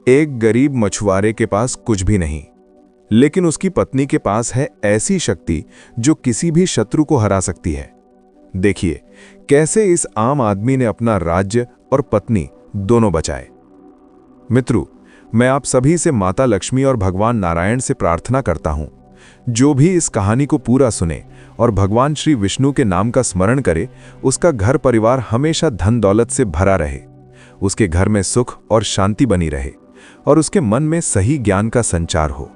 एक गरीब मछुआरे के पास कुछ भी नहीं, लेकिन उसकी पत्नी के पास है ऐसी शक्ति जो किसी भी शत्रु को हरा सकती है। देखिए कैसे इस आम आदमी ने अपना राज्य और पत्नी दोनों बचाए। मित्रों, मैं आप सभी से माता लक्ष्मी और भगवान नारायण से प्रार्थना करता हूं, जो भी इस कहानी को पूरा सुने और भगवान श्री विष्णु के नाम का स्मरण करे, उसका घर परिवार हमेशा धन दौलत से भरा रहे, उसके घर में सुख और शांति बनी रहे और उसके मन में सही ज्ञान का संचार हो।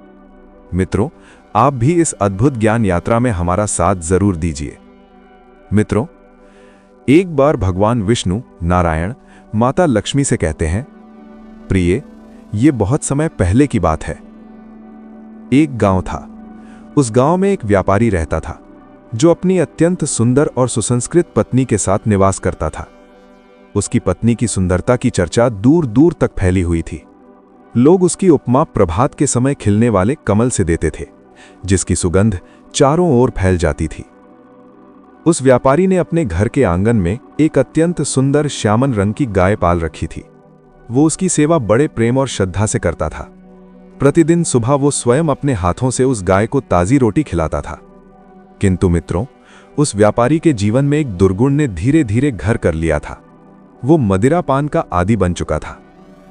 मित्रों, आप भी इस अद्भुत ज्ञान यात्रा में हमारा साथ जरूर दीजिए। मित्रों, एक बार भगवान विष्णु नारायण माता लक्ष्मी से कहते हैं, प्रिय, ये बहुत समय पहले की बात है। एक गांव था। उस गांव में एक व्यापारी रहता था जो अपनी अत्यंत सुंदर और सुसंस्कृत पत्नी के साथ निवास करता था। उसकी पत्नी की सुंदरता की चर्चा दूर दूर तक फैली हुई थी। लोग उसकी उपमा प्रभात के समय खिलने वाले कमल से देते थे, जिसकी सुगंध चारों ओर फैल जाती थी। उस व्यापारी ने अपने घर के आंगन में एक अत्यंत सुंदर श्यामन रंग की गाय पाल रखी थी। वो उसकी सेवा बड़े प्रेम और श्रद्धा से करता था। प्रतिदिन सुबह वो स्वयं अपने हाथों से उस गाय को ताजी रोटी खिलाता था। किंतु मित्रों, उस व्यापारी के जीवन में एक दुर्गुण ने धीरे धीरे घर कर लिया था। वो मदिरा पान का आदी बन चुका था।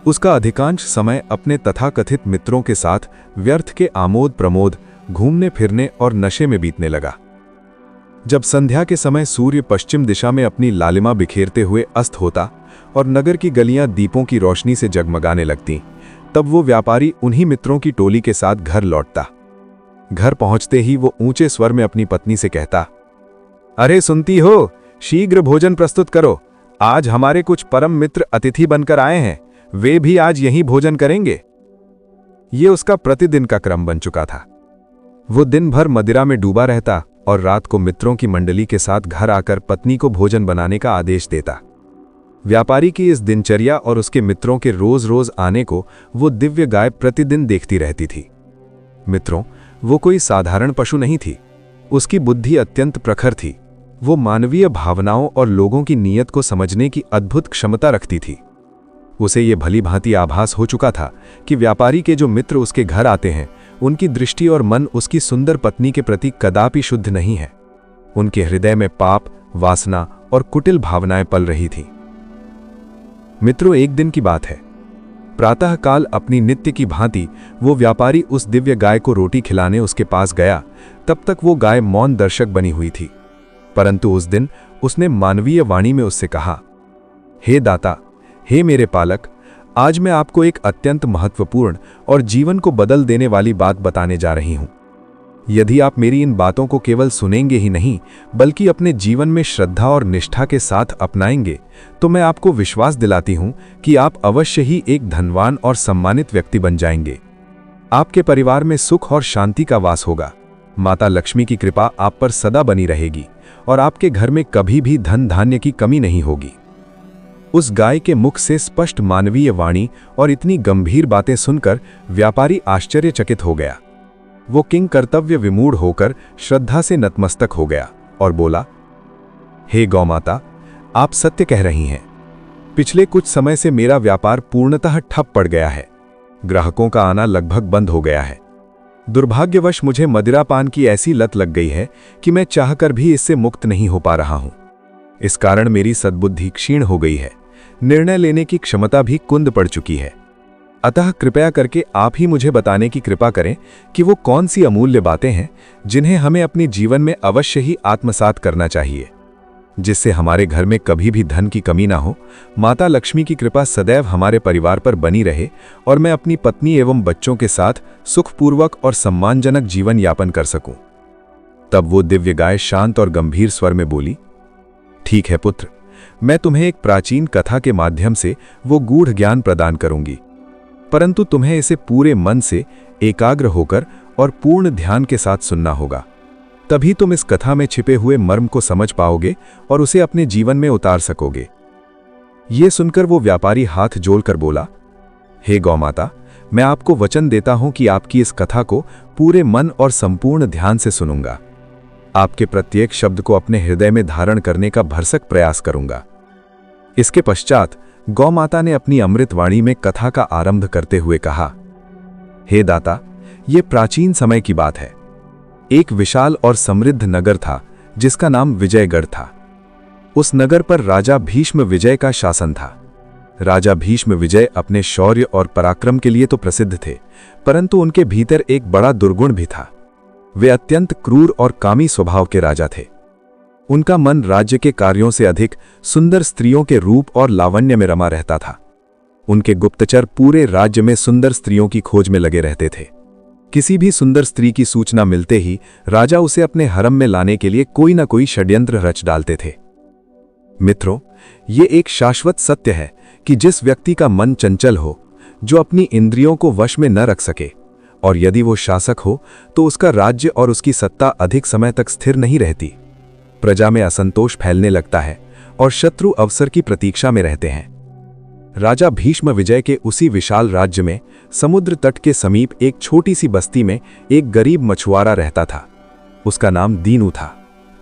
उसका अधिकांश समय अपने तथाकथित मित्रों के साथ व्यर्थ के आमोद प्रमोद, घूमने फिरने और नशे में बीतने लगा। जब संध्या के समय सूर्य पश्चिम दिशा में अपनी लालिमा बिखेरते हुए अस्त होता और नगर की गलियां दीपों की रोशनी से जगमगाने लगतीं, तब वो व्यापारी उन्हीं मित्रों की टोली के साथ घर लौटता। घर पहुंचते ही वो ऊंचे स्वर में अपनी पत्नी से कहता, अरे सुनती हो, शीघ्र भोजन प्रस्तुत करो। आज हमारे कुछ परम मित्र अतिथि बनकर आए हैं, वे भी आज यहीं भोजन करेंगे। ये उसका प्रतिदिन का क्रम बन चुका था। वो दिन भर मदिरा में डूबा रहता और रात को मित्रों की मंडली के साथ घर आकर पत्नी को भोजन बनाने का आदेश देता। व्यापारी की इस दिनचर्या और उसके मित्रों के रोज रोज आने को वो दिव्य गाय प्रतिदिन देखती रहती थी। मित्रों, वो कोई साधारण पशु नहीं थी। उसकी बुद्धि अत्यंत प्रखर थी। वो मानवीय भावनाओं और लोगों की नीयत को समझने की अद्भुत क्षमता रखती थी। उसे ये भली भांति आभास हो चुका था कि व्यापारी के जो मित्र उसके घर आते हैं, उनकी दृष्टि और मन उसकी सुंदर पत्नी के प्रति कदापि शुद्ध नहीं है। उनके हृदय में पाप, वासना और कुटिल भावनाएं पल रही थीं। मित्रों, एक दिन की बात है। प्रातःकाल अपनी नित्य की भांति वो व्यापारी उस दिव्य गाय को रोटी खिलाने उसके पास गया। तब तक वो गाय मौन दर्शक बनी हुई थी, परंतु उस दिन उसने मानवीय वाणी में उससे कहा, हे दाता, हे मेरे पालक, आज मैं आपको एक अत्यंत महत्वपूर्ण और जीवन को बदल देने वाली बात बताने जा रही हूं। यदि आप मेरी इन बातों को केवल सुनेंगे ही नहीं, बल्कि अपने जीवन में श्रद्धा और निष्ठा के साथ अपनाएंगे, तो मैं आपको विश्वास दिलाती हूं कि आप अवश्य ही एक धनवान और सम्मानित व्यक्ति बन जाएंगे। आपके परिवार में सुख और शांति का वास होगा। माता लक्ष्मी की कृपा आप पर सदा बनी रहेगी और आपके घर में कभी भी धन धान्य की कमी नहीं होगी। उस गाय के मुख से स्पष्ट मानवीय वाणी और इतनी गंभीर बातें सुनकर व्यापारी आश्चर्यचकित हो गया। वो किंग कर्तव्य विमूढ़ होकर श्रद्धा से नतमस्तक हो गया और बोला, हे गौमाता, आप सत्य कह रही हैं। पिछले कुछ समय से मेरा व्यापार पूर्णतः ठप पड़ गया है। ग्राहकों का आना लगभग बंद हो गया है। दुर्भाग्यवश मुझे मदिरा पान की ऐसी लत लग गई है कि मैं चाहकर भी इससे मुक्त नहीं हो पा रहा हूं। इस कारण मेरी सद्बुद्धि क्षीण हो गई है। निर्णय लेने की क्षमता भी कुंद पड़ चुकी है। अतः कृपया करके आप ही मुझे बताने की कृपा करें कि वो कौन सी अमूल्य बातें हैं जिन्हें हमें अपने जीवन में अवश्य ही आत्मसात करना चाहिए, जिससे हमारे घर में कभी भी धन की कमी ना हो, माता लक्ष्मी की कृपा सदैव हमारे परिवार पर बनी रहे और मैं अपनी पत्नी एवं बच्चों के साथ सुखपूर्वक और सम्मानजनक जीवन यापन कर सकूं। तब वो दिव्य गाय शांत और गंभीर स्वर में बोली, ठीक है पुत्र, मैं तुम्हें एक प्राचीन कथा के माध्यम से वो गूढ़ ज्ञान प्रदान करूंगी, परंतु तुम्हें इसे पूरे मन से एकाग्र होकर और पूर्ण ध्यान के साथ सुनना होगा। तभी तुम इस कथा में छिपे हुए मर्म को समझ पाओगे और उसे अपने जीवन में उतार सकोगे। ये सुनकर वो व्यापारी हाथ जोड़कर बोला, हे गौमाता, मैं आपको वचन देता हूं कि आपकी इस कथा को पूरे मन और संपूर्ण ध्यान से सुनूंगा। आपके प्रत्येक शब्द को अपने हृदय में धारण करने का भरसक प्रयास करूंगा। इसके पश्चात गौ माता ने अपनी अमृतवाणी में कथा का आरंभ करते हुए कहा, हे दाता, ये प्राचीन समय की बात है। एक विशाल और समृद्ध नगर था जिसका नाम विजयगढ़ था। उस नगर पर राजा भीष्म विजय का शासन था। राजा भीष्म विजय अपने शौर्य और पराक्रम के लिए तो प्रसिद्ध थे, परंतु उनके भीतर एक बड़ा दुर्गुण भी था। वे अत्यंत क्रूर और कामी स्वभाव के राजा थे। उनका मन राज्य के कार्यों से अधिक सुंदर स्त्रियों के रूप और लावण्य में रमा रहता था। उनके गुप्तचर पूरे राज्य में सुंदर स्त्रियों की खोज में लगे रहते थे। किसी भी सुंदर स्त्री की सूचना मिलते ही राजा उसे अपने हरम में लाने के लिए कोई न कोई षड्यंत्र रच डालते थे। मित्रों, ये एक शाश्वत सत्य है कि जिस व्यक्ति का मन चंचल हो, जो अपनी इंद्रियों को वश में न रख सके, और यदि वो शासक हो तो उसका राज्य और उसकी सत्ता अधिक समय तक स्थिर नहीं रहती। प्रजा में असंतोष फैलने लगता है और शत्रु अवसर की प्रतीक्षा में रहते हैं। राजा भीष्म विजय के उसी विशाल राज्य में समुद्र तट के समीप एक छोटी सी बस्ती में एक गरीब मछुआरा रहता था। उसका नाम दीनू था।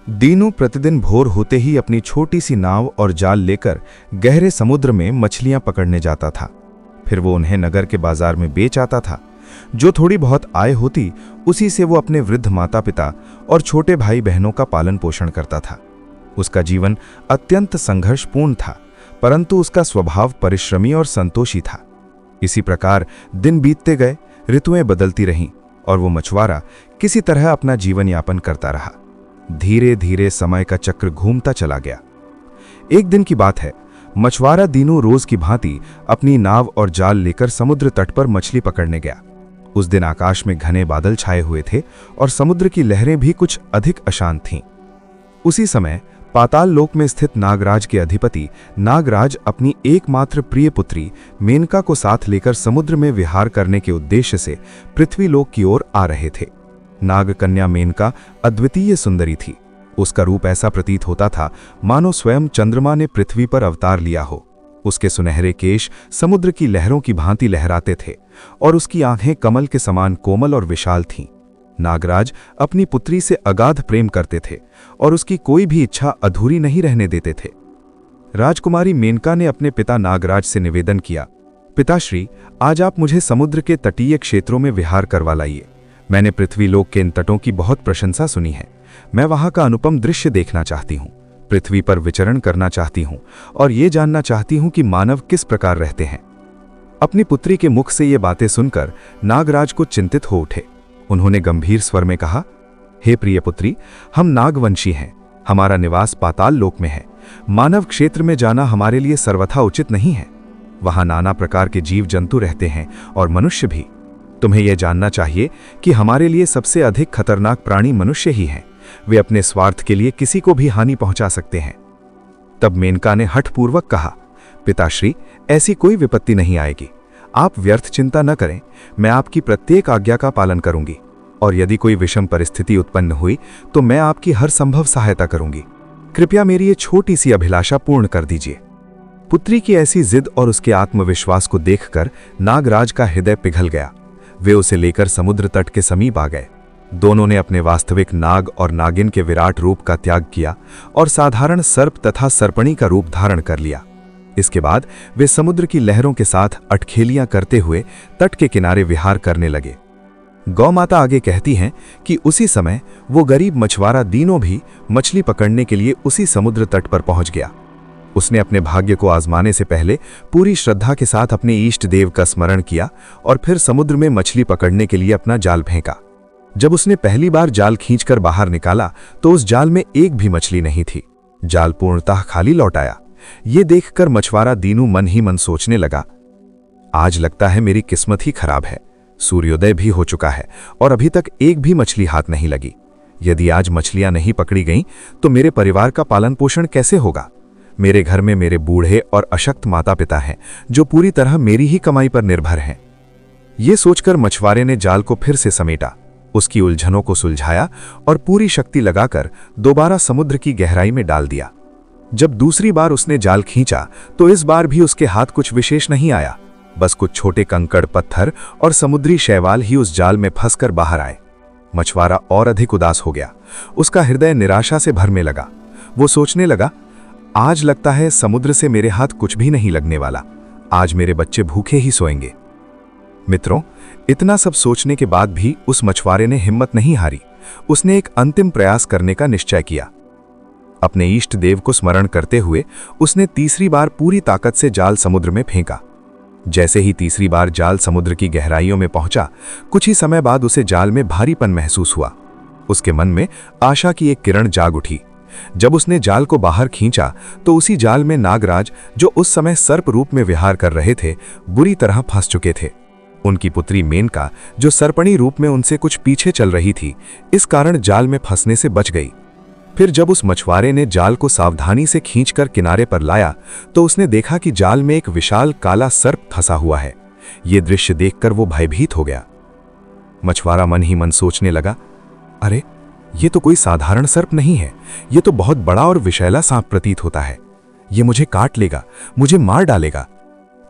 दीनू प्रतिदिन भोर होते ही अपनी छोटी सी नाव और जाल लेकर गहरे समुद्र में मछलियां पकड़ने जाता था। फिर वो उन्हें नगर के बाजार में बेच आता था। जो थोड़ी बहुत आय होती, उसी से वो अपने वृद्ध माता पिता और छोटे भाई बहनों का पालन पोषण करता था। उसका जीवन अत्यंत संघर्षपूर्ण था, परंतु उसका स्वभाव परिश्रमी और संतोषी था। इसी प्रकार दिन बीतते गए, ऋतुएं बदलती रहीं और वो मछुआरा किसी तरह अपना जीवन यापन करता रहा। धीरे धीरे समय का चक्र घूमता चला गया। एक दिन की बात है, मछुआरा दीनू रोज की भांति अपनी नाव और जाल लेकर समुद्र तट पर मछली पकड़ने गया। उस दिन आकाश में घने बादल छाए हुए थे और समुद्र की लहरें भी कुछ अधिक अशांत थीं। उसी समय पाताल लोक में स्थित नागराज के अधिपति नागराज अपनी एकमात्र प्रिय पुत्री मेनका को साथ लेकर समुद्र में विहार करने के उद्देश्य से पृथ्वी लोक की ओर आ रहे थे। नागकन्या मेनका अद्वितीय सुंदरी थी। उसका रूप ऐसा प्रतीत होता था मानो स्वयं चंद्रमा ने पृथ्वी पर अवतार लिया हो। उसके सुनहरे केश समुद्र की लहरों की भांति लहराते थे और उसकी आंखें कमल के समान कोमल और विशाल थीं। नागराज अपनी पुत्री से अगाध प्रेम करते थे और उसकी कोई भी इच्छा अधूरी नहीं रहने देते थे। राजकुमारी मेनका ने अपने पिता नागराज से निवेदन किया, पिताश्री, आज आप मुझे समुद्र के तटीय क्षेत्रों में विहार करवा लाइए। मैंने पृथ्वी लोक के इन तटों की बहुत प्रशंसा सुनी है। मैं वहां का अनुपम दृश्य देखना चाहती हूँ, पृथ्वी पर विचरण करना चाहती हूँ और ये जानना चाहती हूँ कि मानव किस प्रकार रहते हैं। अपनी पुत्री के मुख से ये बातें सुनकर नागराज को चिंतित हो उठे। उन्होंने गंभीर स्वर में कहा, हे प्रिय पुत्री, हम नागवंशी हैं। हमारा निवास पाताल लोक में है। मानव क्षेत्र में जाना हमारे लिए सर्वथा उचित नहीं है। वहां नाना प्रकार के जीव जंतु रहते हैं और मनुष्य भी। तुम्हें यह जानना चाहिए कि हमारे लिए सबसे अधिक खतरनाक प्राणी मनुष्य ही हैं। वे अपने स्वार्थ के लिए किसी को भी हानि पहुंचा सकते हैं। तब मेनका ने हठपूर्वक कहा, पिताश्री, ऐसी कोई विपत्ति नहीं आएगी। आप व्यर्थ चिंता न करें। मैं आपकी प्रत्येक आज्ञा का पालन करूंगी और यदि कोई विषम परिस्थिति उत्पन्न हुई तो मैं आपकी हर संभव सहायता करूंगी। कृपया मेरी ये छोटी सी अभिलाषा पूर्ण कर दीजिए। पुत्री की ऐसी जिद और उसके आत्मविश्वास को देखकर नागराज का हृदय पिघल गया। वे उसे लेकर समुद्र तट के समीप आ गए। दोनों ने अपने वास्तविक नाग और नागिन के विराट रूप का त्याग किया और साधारण सर्प तथा सर्पणी का रूप धारण कर लिया। इसके बाद वे समुद्र की लहरों के साथ अटखेलियां करते हुए तट के किनारे विहार करने लगे। गौ माता आगे कहती हैं कि उसी समय वो गरीब मछुआरा दीनू भी मछली पकड़ने के लिए उसी समुद्र तट पर पहुंच गया। उसने अपने भाग्य को आजमाने से पहले पूरी श्रद्धा के साथ अपने इष्ट देव का स्मरण किया और फिर समुद्र में मछली पकड़ने के लिए अपना जाल फेंका। जब उसने पहली बार जाल खींचकर बाहर निकाला तो उस जाल में एक भी मछली नहीं थी। जाल पूर्णतः खाली लौट आया। ये देखकर मछुआरा दीनू मन ही मन सोचने लगा, आज लगता है मेरी किस्मत ही खराब है। सूर्योदय भी हो चुका है और अभी तक एक भी मछली हाथ नहीं लगी। यदि आज मछलियां नहीं पकड़ी गईं तो मेरे परिवार का पालन पोषण कैसे होगा। मेरे घर में मेरे बूढ़े और अशक्त माता पिता हैं जो पूरी तरह मेरी ही कमाई पर निर्भर हैं। ये सोचकर मछुआरे ने जाल को फिर से समेटा, उसकी उलझनों को सुलझाया और पूरी शक्ति लगाकर दोबारा समुद्र की गहराई में डाल दिया। जब दूसरी बार उसने जाल खींचा तो इस बार भी उसके हाथ कुछ विशेष नहीं आया। बस कुछ छोटे कंकड़, पत्थर और समुद्री शैवाल ही उस जाल में फंसकर बाहर आए। मछुआरा और अधिक उदास हो गया। उसका हृदय निराशा से भरने लगा। वो सोचने लगा, आज लगता है समुद्र से मेरे हाथ कुछ भी नहीं लगने वाला। आज मेरे बच्चे भूखे ही सोएंगे। मित्रों, इतना सब सोचने के बाद भी उस मछुआरे ने हिम्मत नहीं हारी। उसने एक अंतिम प्रयास करने का निश्चय किया। अपने इष्ट देव को स्मरण करते हुए उसने तीसरी बार पूरी ताकत से जाल समुद्र में फेंका। जैसे ही तीसरी बार जाल समुद्र की गहराइयों में पहुंचा, कुछ ही समय बाद उसे जाल में भारीपन महसूस हुआ। उसके मन में आशा की एक किरण जाग उठी। जब उसने जाल को बाहर खींचा तो उसी जाल में नागराज, जो उस समय सर्प रूप में विहार कर रहे थे, बुरी तरह फंस चुके थे। उनकी पुत्री मेनका, जो सर्पणी रूप में उनसे कुछ पीछे चल रही थी, इस कारण जाल में फंसने से बच गई। फिर जब उस मछुआरे ने जाल को सावधानी से खींचकर किनारे पर लाया तो उसने देखा कि जाल में एक विशाल काला सर्प फंसा हुआ है। ये दृश्य देखकर वो भयभीत हो गया। मछुआरा मन ही मन सोचने लगा, अरे ये तो कोई साधारण सर्प नहीं है, ये तो बहुत बड़ा और विषैला सांप प्रतीत होता है। ये मुझे काट लेगा, मुझे मार डालेगा।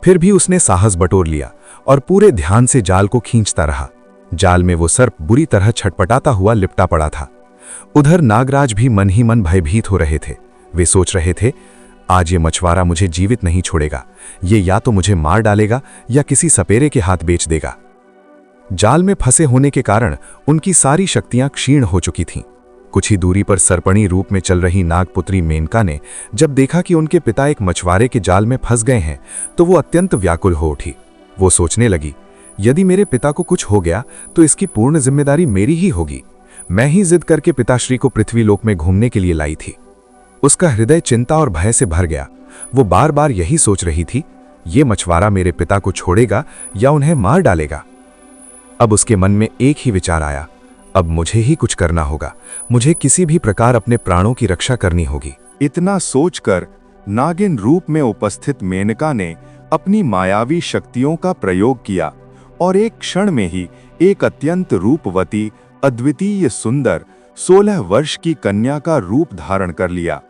फिर भी उसने साहस बटोर लिया और पूरे ध्यान से जाल को खींचता रहा। जाल में वो सर्प बुरी तरह छटपटाता हुआ लिपटा पड़ा था। उधर नागराज भी मन ही मन भयभीत हो रहे थे। वे सोच रहे थे, आज ये मछुआरा मुझे जीवित नहीं छोड़ेगा। ये या तो मुझे मार डालेगा या किसी सपेरे के हाथ बेच देगा। जाल में फंसे होने के कारण उनकी सारी शक्तियां क्षीण हो चुकी थीं। कुछ ही दूरी पर सर्पणी रूप में चल रही नागपुत्री मेनका ने जब देखा कि उनके पिता एक मछुआरे के जाल में फंस गए हैं तो वो अत्यंत व्याकुल हो उठी। वो सोचने लगी, यदि मेरे पिता को कुछ हो गया तो इसकी पूर्ण जिम्मेदारी मेरी ही होगी। मैं ही जिद करके पिताश्री को पृथ्वीलोक में घूमने के लिए लाई थी। उसका हृदय चिंता और भय से भर गया। वो बार बार यही सोच रही थी, ये मछुआरा मेरे पिता को छोड़ेगा या उन्हें मार डालेगा। अब उसके मन में एक ही विचार आया, अब मुझे ही कुछ करना होगा। मुझे किसी भी प्रकार अपने प्राणों की रक्षा करनी होगी। इतना सोचकर नागिन रूप में उपस्थित मेनका ने अपनी मायावी शक्तियों का प्रयोग किया और एक क्षण में ही एक अत्यंत रूपवती, अद्वितीय, सुंदर 16 वर्ष की कन्या का रूप धारण कर लिया।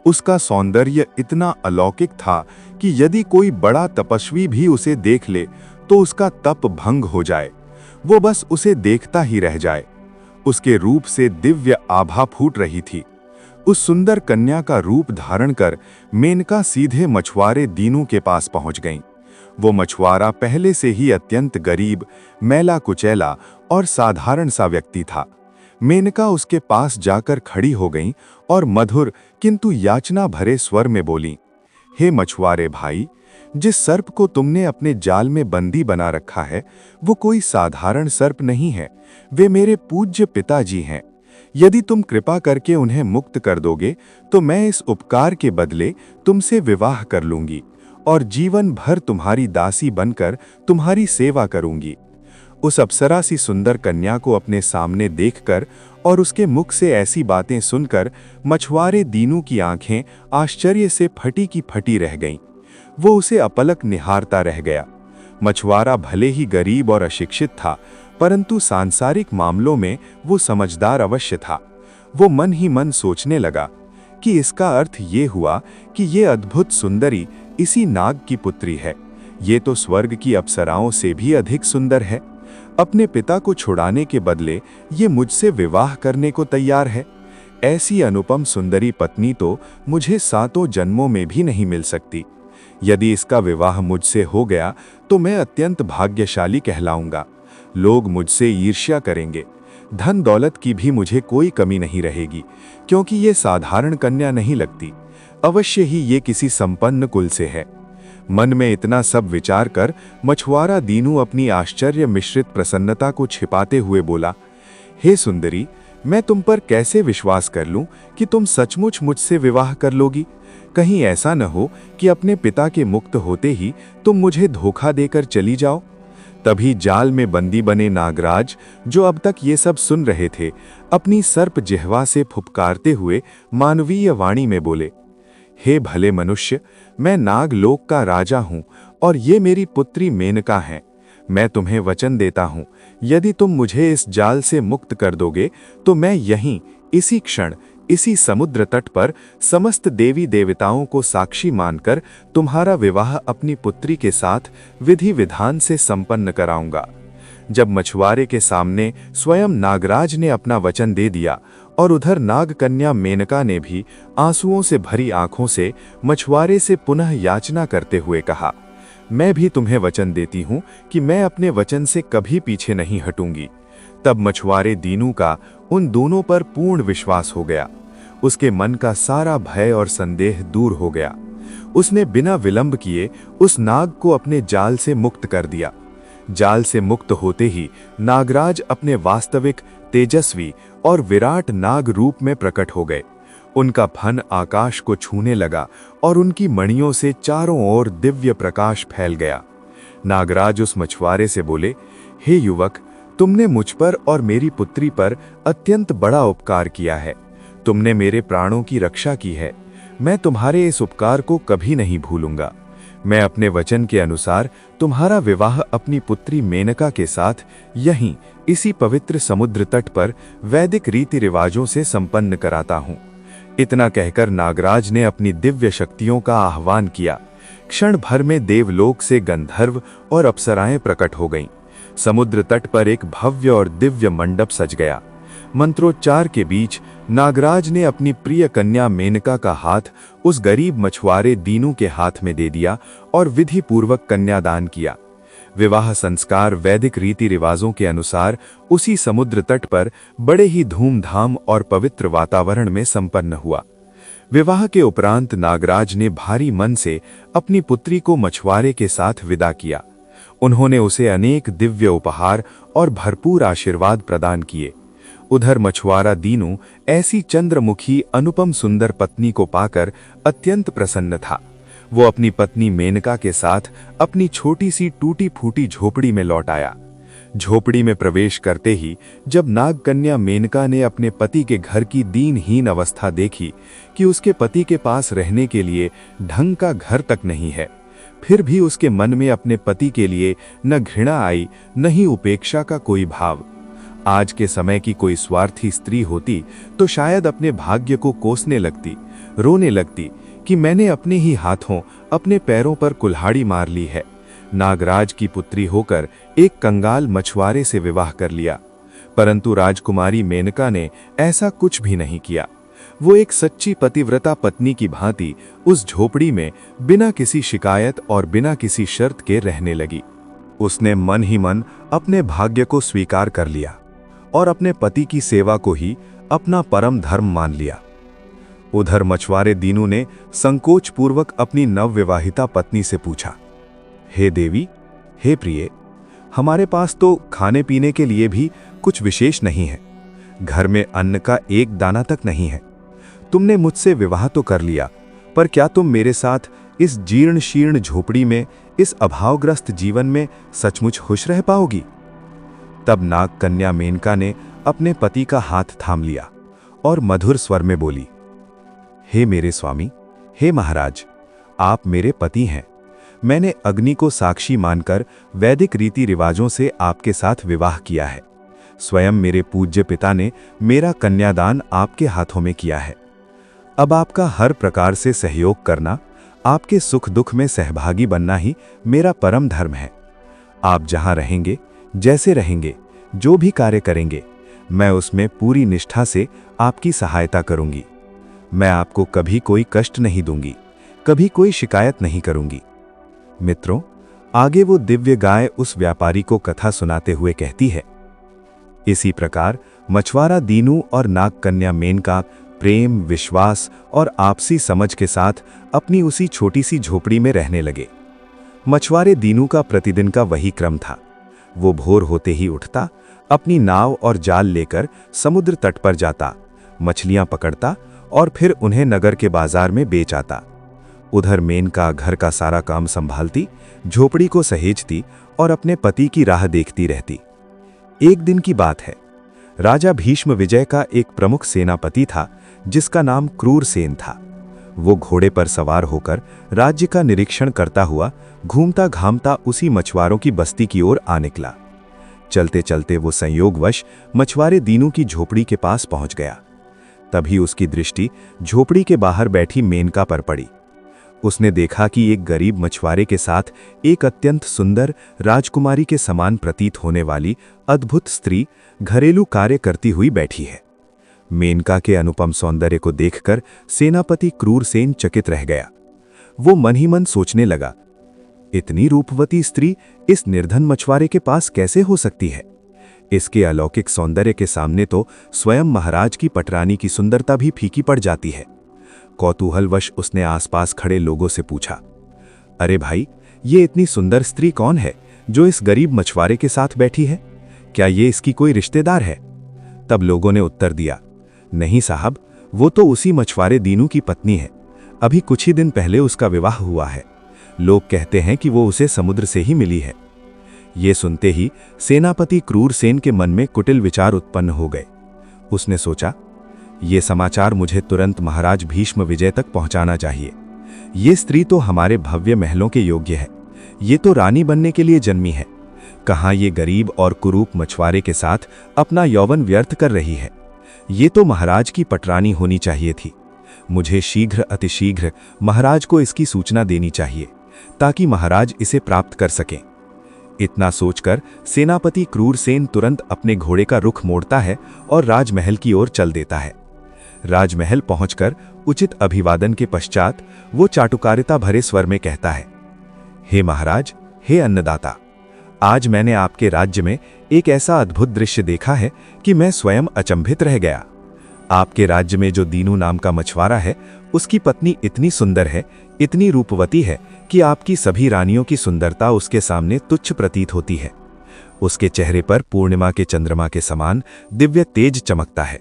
उसका सौंदर्य इतना अलौकिक था कि यदि कोई बड़ा तपस्वी भी उसे देख ले तो उसका तप भंग हो जाए, वो बस उसे देखता ही रह जाए। उसके रूप से दिव्य आभा फूट रही थी। उस सुंदर कन्या का रूप धारण कर मेनका सीधे मछुआरे दीनू के पास पहुंच गईं। वो मछुआरा पहले से ही अत्यंत गरीब, मैला कुचैला और साधारण सा व्यक्ति था। मेनका उसके पास जाकर खड़ी हो गईं और मधुर किंतु याचना भरे स्वर में बोली, हे मछुआरे भाई, जिस सर्प को तुमने अपने जाल में बंदी बना रखा है वो कोई साधारण सर्प नहीं है। वे मेरे पूज्य पिताजी हैं। यदि तुम कृपा करके उन्हें मुक्त कर दोगे तो मैं इस उपकार के बदले तुमसे विवाह कर लूंगी और जीवन भर तुम्हारी दासी बनकर तुम्हारी सेवा करूंगी। उस अप्सरा सी सुंदर कन्या को अपने सामने देखकर और उसके मुख से ऐसी बातें सुनकर मछुआरे दीनू की आंखें आश्चर्य से फटी की फटी रह गईं। वो उसे अपलक निहारता रह गया। मछुआरा भले ही गरीब और अशिक्षित था, परंतु सांसारिक मामलों में वो समझदार अवश्य था। वो मन ही मन सोचने लगा कि इसका अर्थ ये हुआ कि ये अद्भुत सुंदरी इसी नाग की पुत्री है। ये तो स्वर्ग की अप्सराओं से भी अधिक सुंदर है। अपने पिता को छुड़ाने के बदले ये मुझसे विवाह करने को तैयार है। ऐसी अनुपम सुंदरी पत्नी तो मुझे 7 जन्मों में भी नहीं मिल सकती। यदि इसका विवाह मुझसे हो गया तो मैं अत्यंत भाग्यशाली कहलाऊंगा। लोग मुझसे ईर्ष्या करेंगे। धन दौलत की भी मुझे कोई कमी नहीं रहेगी, क्योंकि ये साधारण कन्या नहीं लगती। अवश्य ही ये किसी संपन्न कुल से है। मन में इतना सब विचार कर मछुआरा दीनू अपनी आश्चर्य मिश्रित प्रसन्नता को छिपाते हुए बोला, हे सुंदरी, मैं तुम पर कैसे विश्वास कर लूं कि तुम सचमुच मुझसे विवाह कर लोगी। कहीं ऐसा न हो कि अपने पिता के मुक्त होते ही तुम मुझे धोखा देकर चली जाओ। तभी जाल में बंदी बने नागराज, जो अब तक ये सब सुन रहे थे, अपनी सर्प जिह्वा से फुफकारते हुए मानवीय वाणी में बोले, हे भले मनुष्य, मैं नागलोक का राजा हूं और ये मेरी पुत्री मेनका है। मैं तुम्हें वचन देता हूं, यदि तुम मुझे इस जाल से मुक्त कर दोगे तो मैं यहीं इसी क्षण इसी समुद्र तट पर समस्त देवी देवताओं को साक्षी मानकर तुम्हारा विवाह अपनी पुत्री के साथ विधि विधान से संपन्न कराऊंगा। जब मछुआरे के सामने स्वयं नागराज ने अपना वचन दे दिया और उधर नागकन्या मेनका ने भी आंसुओं से भरी आंखों से मछुआरे से पुनः याचना करते हुए कहा, मैं भी तुम्हें वचन देती हूं कि मैं अपने वचन से कभी पीछे नहीं हटूंगी। तब मछुआरे दीनू का उन दोनों पर पूर्ण विश्वास हो गया। उसके मन का सारा भय और संदेह दूर हो गया। उसने बिना विलंब किए उस नाग को अपने जाल से मुक्त कर दिया। जाल से मुक्त होते ही नागराज अपने वास्तविक, तेजस्वी और विराट नाग रूप में प्रकट हो गए। उनका फन आकाश को छूने लगा और उनकी मणियों से चारों ओर दिव्य प्रकाश फैल गया। नागराज उस मछुआरे से बोले, हे युवक, तुमने मुझ पर और मेरी पुत्री पर अत्यंत बड़ा उपकार किया है। तुमने मेरे प्राणों की रक्षा की है। मैं तुम्हारे इस उपकार को कभी नहीं भूलूंगा। मैं अपने वचन के अनुसार तुम्हारा विवाह अपनी पुत्री मेनका के साथ यहीं इसी पवित्र समुद्र तट पर वैदिक रीति रिवाजों से संपन्न कराता हूं। इतना कहकर नागराज ने अपनी दिव्य शक्तियों का आह्वान किया। क्षण भर में देवलोक से गंधर्व और अप्सराएं प्रकट हो गईं। समुद्र तट पर एक भव्य और दिव्य मंडप सज गया। मंत्रोच्चार के बीच नागराज ने अपनी प्रिय कन्या मेनका का हाथ उस गरीब मछुआरे दीनू के हाथ में दे दिया और विधि पूर्वक कन्यादान किया। विवाह संस्कार वैदिक रीति रिवाजों के अनुसार उसी समुद्र तट पर बड़े ही धूमधाम और पवित्र वातावरण में संपन्न हुआ। विवाह के उपरांत नागराज ने भारी मन से अपनी पुत्री को मछुआरे के साथ विदा किया। उन्होंने उसे अनेक दिव्य उपहार और भरपूर आशीर्वाद प्रदान किए। उधर मछुआरा दीनू ऐसी चंद्रमुखी अनुपम सुंदर पत्नी को पाकर अत्यंत प्रसन्न था। वो अपनी पत्नी मेनका के साथ अपनी छोटी सी टूटी फूटी झोपड़ी में लौट आया। झोपड़ी में प्रवेश करते ही जब नागकन्या मेनका ने अपने पति के घर की दीनहीन अवस्था देखी कि उसके पति के पास रहने के लिए ढंग का घर तक नहीं है, फिर भी उसके मन में अपने पति के लिए न घृणा आई न ही उपेक्षा का कोई भाव। आज के समय की कोई स्वार्थी स्त्री होती तो शायद अपने भाग्य को कोसने लगती, रोने लगती कि मैंने अपने ही हाथों अपने पैरों पर कुल्हाड़ी मार ली है। नागराज की पुत्री होकर एक कंगाल मछुआरे से विवाह कर लिया। परंतु राजकुमारी मेनका ने ऐसा कुछ भी नहीं किया। वो एक सच्ची पतिव्रता पत्नी की भांति उस झोपड़ी में बिना किसी शिकायत और बिना किसी शर्त के रहने लगी। उसने मन ही मन अपने भाग्य को स्वीकार कर लिया और अपने पति की सेवा को ही अपना परम धर्म मान लिया। उधर मछुआरे दीनू ने संकोच पूर्वक अपनी नवविवाहिता पत्नी से पूछा, हे देवी, हे प्रिय, हमारे पास तो खाने पीने के लिए भी कुछ विशेष नहीं है। घर में अन्न का एक दाना तक नहीं है। तुमने मुझसे विवाह तो कर लिया, पर क्या तुम मेरे साथ इस जीर्ण शीर्ण झोपड़ी में, इस अभावग्रस्त जीवन में सचमुच खुश रह पाओगी? तब नागकन्या मेनका ने अपने पति का हाथ थाम लिया और मधुर स्वर में बोली, हे मेरे स्वामी, हे महाराज, आप मेरे पति हैं। मैंने अग्नि को साक्षी मानकर वैदिक रीति रिवाजों से आपके साथ विवाह किया है। स्वयं मेरे पूज्य पिता ने मेरा कन्यादान आपके हाथों में किया है। अब आपका हर प्रकार से सहयोग करना, आपके सुख दुख में सहभागी बनना ही मेरा परम धर्म है। आप जहां रहेंगे, जैसे रहेंगे, जो भी कार्य करेंगे, मैं उसमें पूरी निष्ठा से आपकी सहायता करूंगी। मैं आपको कभी कोई कष्ट नहीं दूंगी, कभी कोई शिकायत नहीं करूंगी। मित्रों, आगे वो दिव्य गाय उस व्यापारी को कथा सुनाते हुए कहती है, इसी प्रकार मछुआरा दीनू और नागकन्या मेनका प्रेम, विश्वास और आपसी समझ के साथ अपनी उसी छोटी सी झोपड़ी में रहने लगे। मछुआरे दीनू का प्रतिदिन का वही क्रम था। वो भोर होते ही उठता, अपनी नाव और जाल लेकर समुद्र तट पर जाता, मछलियां पकड़ता और फिर उन्हें नगर के बाजार में बेच आता। उधर मेनका घर का सारा काम संभालती, झोपड़ी को सहेजती और अपने पति की राह देखती रहती। एक दिन की बात है। राजा भीष्म विजय का एक प्रमुख सेनापति था जिसका नाम क्रूरसेन था। वो घोड़े पर सवार होकर राज्य का निरीक्षण करता हुआ घूमता घामता उसी मछुआरों की बस्ती की ओर आ निकला। चलते चलते वो संयोगवश मछुआरे दीनू की झोपड़ी के पास पहुंच गया। तभी उसकी दृष्टि झोपड़ी के बाहर बैठी मेनका पर पड़ी। उसने देखा कि एक गरीब मछुआरे के साथ एक अत्यंत सुंदर राजकुमारी के समान प्रतीत होने वाली अद्भुत स्त्री घरेलू कार्य करती हुई बैठी है। मेनका के अनुपम सौंदर्य को देखकर सेनापति क्रूरसेन चकित रह गया। वो मन ही मन सोचने लगा, इतनी रूपवती स्त्री इस निर्धन मछुआरे के पास कैसे हो सकती है? इसके अलौकिक सौंदर्य के सामने तो स्वयं महाराज की पटरानी की सुंदरता भी फीकी पड़ जाती है। कौतूहलवश उसने आसपास खड़े लोगों से पूछा, अरे भाई, ये इतनी सुंदर स्त्री कौन है जो इस गरीब मछुआरे के साथ बैठी है? क्या ये इसकी कोई रिश्तेदार है? तब लोगों ने उत्तर दिया, नहीं साहब, वो तो उसी मछुआरे दीनू की पत्नी है। अभी कुछ ही दिन पहले उसका विवाह हुआ है। लोग कहते हैं कि वो उसे समुद्र से ही मिली है। ये सुनते ही सेनापति क्रूरसेन के मन में कुटिल विचार उत्पन्न हो गए। उसने सोचा, ये समाचार मुझे तुरंत महाराज भीष्म विजय तक पहुंचाना चाहिए। ये स्त्री तो हमारे भव्य महलों के योग्य है। ये तो रानी बनने के लिए जन्मी है। कहाँ ये गरीब और कुरूप मछुआरे के साथ अपना यौवन व्यर्थ कर रही है? ये तो महाराज की पटरानी होनी चाहिए थी। मुझे शीघ्र अतिशीघ्र महाराज को इसकी सूचना देनी चाहिए ताकि महाराज इसे प्राप्त कर सकें। इतना सोचकर सेनापति क्रूरसेन तुरंत अपने घोड़े का रुख मोड़ता है और राजमहल की ओर चल देता है। राजमहल पहुंचकर उचित अभिवादन के पश्चात वो चाटुकारिता भरे स्वर में कहता है, हे महाराज, हे अन्नदाता, आज मैंने आपके राज्य में एक ऐसा अद्भुत दृश्य देखा है कि मैं स्वयं अचंभित रह गया। आपके राज्य में जो दीनू नाम का मछुआरा है, उसकी पत्नी इतनी सुंदर है, इतनी रूपवती है कि आपकी सभी रानियों की सुंदरता उसके सामने तुच्छ प्रतीत होती है। उसके चेहरे पर पूर्णिमा के चंद्रमा के समान दिव्य तेज चमकता है।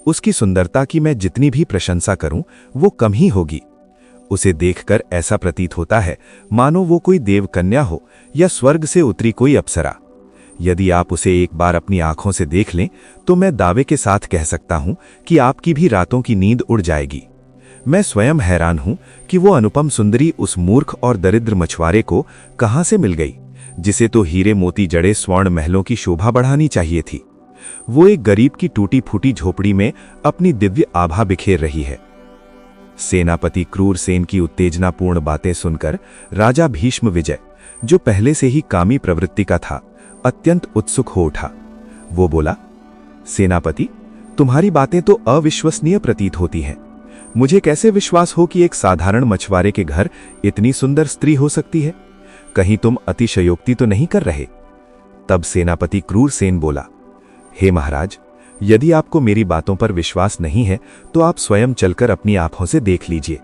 उसकी सुंदरता की मैं जितनी भी प्रशंसा करूं, वो कम ही होगी। उसे देखकर ऐसा प्रतीत होता है मानो वो कोई देवकन्या हो या स्वर्ग से उतरी कोई अप्सरा। यदि आप उसे एक बार अपनी आंखों से देख लें तो मैं दावे के साथ कह सकता हूं कि आपकी भी रातों की नींद उड़ जाएगी। मैं स्वयं हैरान हूं कि वो अनुपम सुंदरी उस मूर्ख और दरिद्र मछुआरे को कहां से मिल गई, जिसे तो हीरे मोती जड़े स्वर्ण महलों की शोभा बढ़ानी चाहिए थी। वो एक गरीब की टूटी फूटी झोपड़ी में अपनी दिव्य आभा बिखेर रही है। सेनापति क्रूरसेन की उत्तेजनापूर्ण बातें सुनकर राजा भीष्म विजय, जो पहले से ही कामी प्रवृत्ति का था, अत्यंत उत्सुक हो उठा। वो बोला, सेनापति, तुम्हारी बातें तो अविश्वसनीय प्रतीत होती हैं। मुझे कैसे विश्वास हो कि एक साधारण मछुआरे के घर इतनी सुंदर स्त्री हो सकती है? कहीं तुम अतिशयोक्ति तो नहीं कर रहे? तब सेनापति क्रूरसेन बोला, हे महाराज, यदि आपको मेरी बातों पर विश्वास नहीं है तो आप स्वयं चलकर अपनी आंखों से देख लीजिए।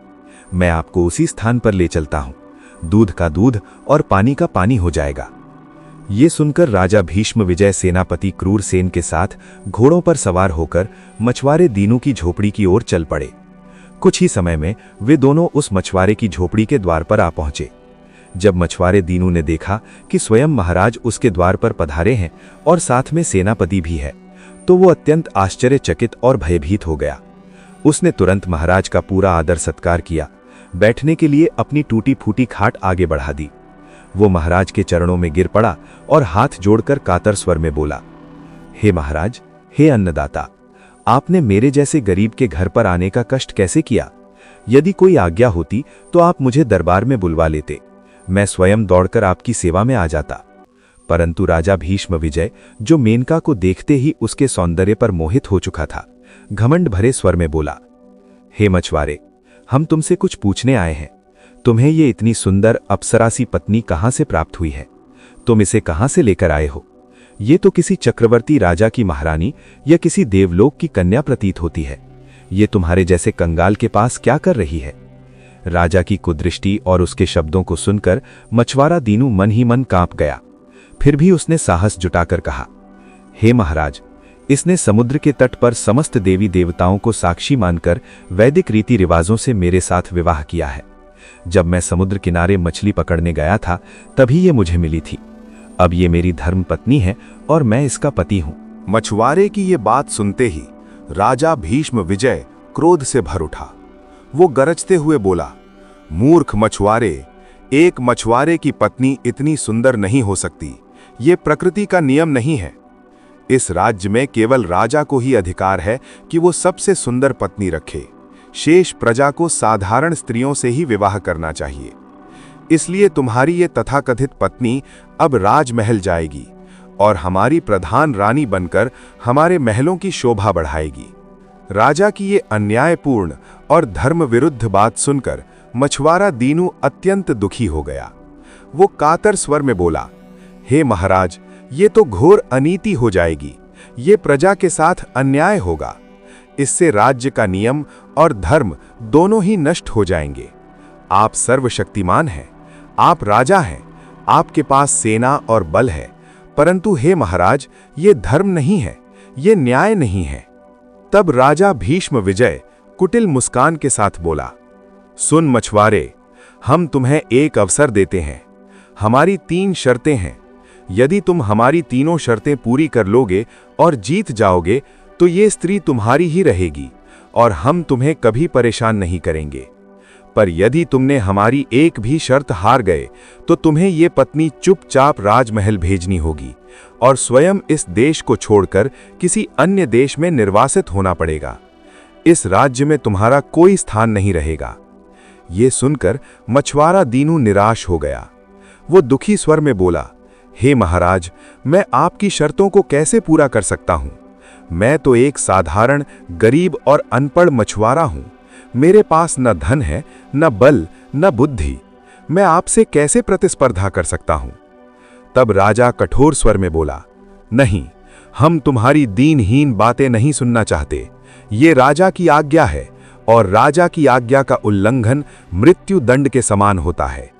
मैं आपको उसी स्थान पर ले चलता हूं। दूध का दूध और पानी का पानी हो जाएगा। ये सुनकर राजा भीष्म विजय सेनापति क्रूरसेन के साथ घोड़ों पर सवार होकर मछुआरे दीनू की झोपड़ी की ओर चल पड़े। कुछ ही समय में वे दोनों उस मछुआरे की झोपड़ी के द्वार पर आ पहुंचे। जब मछुआरे दीनू ने देखा कि स्वयं महाराज उसके द्वार पर पधारे हैं और साथ में सेनापति भी है, तो वो अत्यंत आश्चर्यचकित और भयभीत हो गया। उसने तुरंत महाराज का पूरा आदर सत्कार किया। बैठने के लिए अपनी टूटी फूटी खाट आगे बढ़ा दी। वो महाराज के चरणों में गिर पड़ा और हाथ जोड़कर कातर स्वर में बोला, हे महाराज, हे अन्नदाता, आपने मेरे जैसे गरीब के घर पर आने का कष्ट कैसे किया? यदि कोई आज्ञा होती तो आप मुझे दरबार में बुलवा लेते। मैं स्वयं दौड़कर आपकी सेवा में आ जाता। परंतु राजा भीष्म विजय, जो मेनका को देखते ही उसके सौंदर्य पर मोहित हो चुका था, घमंड भरे स्वर में बोला, हे मछुआरे, हम तुमसे कुछ पूछने आए हैं। तुम्हें ये इतनी सुंदर अप्सरासी पत्नी कहां से प्राप्त हुई है? तुम इसे कहां से लेकर आए हो? ये तो किसी चक्रवर्ती राजा की महारानी या किसी देवलोक की कन्या प्रतीत होती है। ये तुम्हारे जैसे कंगाल के पास क्या कर रही है? राजा की कुदृष्टि और उसके शब्दों को सुनकर मछुआरा दीनू मन ही मन कांप गया। फिर भी उसने साहस जुटाकर कहा, हे महाराज, इसने समुद्र के तट पर समस्त देवी देवताओं को साक्षी मानकर वैदिक रीति रिवाजों से मेरे साथ विवाह किया है। जब मैं समुद्र किनारे मछली पकड़ने गया था तभी ये मुझे मिली थी। अब ये मेरी धर्म पत्नी है और मैं इसका पति हूं। मछुआरे की ये बात सुनते ही राजा भीष्म विजय क्रोध से भर उठा। वो गरजते हुए बोला, मूर्ख मछुआरे, एक मछुआरे की पत्नी इतनी सुंदर नहीं हो सकती। ये प्रकृति का नियम नहीं है। इस राज्य में केवल राजा को ही अधिकार है कि वो सबसे सुंदर पत्नी रखे। शेष प्रजा को साधारण स्त्रियों से ही विवाह करना चाहिए। इसलिए तुम्हारी ये तथाकथित पत्नी अब राजमहल जाएगी और हमारी प्रधान रानी बनकर हमारे महलों की शोभा बढ़ाएगी। राजा की ये अन्यायपूर्ण और धर्म विरुद्ध बात सुनकर मछुआरा दीनू अत्यंत दुखी हो गया। वो कातर स्वर में बोला, हे महाराज, ये तो घोर अनीति हो जाएगी। ये प्रजा के साथ अन्याय होगा। इससे राज्य का नियम और धर्म दोनों ही नष्ट हो जाएंगे। आप सर्वशक्तिमान हैं, आप राजा हैं, आपके पास सेना और बल है, परंतु हे महाराज, ये धर्म नहीं है, ये न्याय नहीं है। तब राजा भीष्म विजय कुटिल मुस्कान के साथ बोला, सुन मछुआरे, हम तुम्हें एक अवसर देते हैं। हमारी 3 शर्तें हैं। यदि तुम हमारी तीनों शर्तें पूरी कर लोगे और जीत जाओगे तो ये स्त्री तुम्हारी ही रहेगी और हम तुम्हें कभी परेशान नहीं करेंगे। पर यदि तुमने हमारी एक भी शर्त हार गए तो तुम्हें ये पत्नी चुपचाप राजमहल भेजनी होगी और स्वयं इस देश को छोड़कर किसी अन्य देश में निर्वासित होना पड़ेगा। इस राज्य में तुम्हारा कोई स्थान नहीं रहेगा। ये सुनकर मछुआरा दीनू निराश हो गया। वो दुखी स्वर में बोला, हे महाराज, मैं आपकी शर्तों को कैसे पूरा कर सकता हूं? मैं तो एक साधारण गरीब और अनपढ़ मछुआरा हूं। मेरे पास न धन है, न बल, न बुद्धि। मैं आपसे कैसे प्रतिस्पर्धा कर सकता हूं? तब राजा कठोर स्वर में बोला, नहीं, हम तुम्हारी दीनहीन बातें नहीं सुनना चाहते। ये राजा की आज्ञा है और राजा की आज्ञा का उल्लंघन मृत्यु दंड के समान होता है।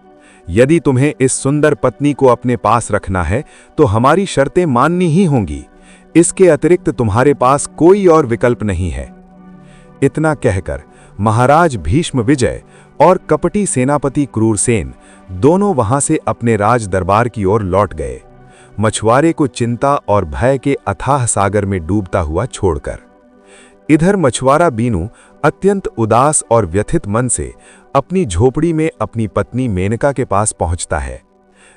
यदि तुम्हें इस सुंदर पत्नी को अपने पास रखना है तो हमारी शर्तें माननी ही होंगी। इसके अतिरिक्त तुम्हारे पास कोई और विकल्प नहीं है। इतना कहकर महाराज भीष्म विजय और कपटी सेनापति क्रूरसेन दोनों वहां से अपने राज दरबार की ओर लौट गए, मछुआरे को चिंता और भय के अथाह सागर में डूबता हुआ छोड़कर। इधर मछुआरा बीनू अत्यंत उदास और व्यथित मन से अपनी झोपड़ी में अपनी पत्नी मेनका के पास पहुंचता है।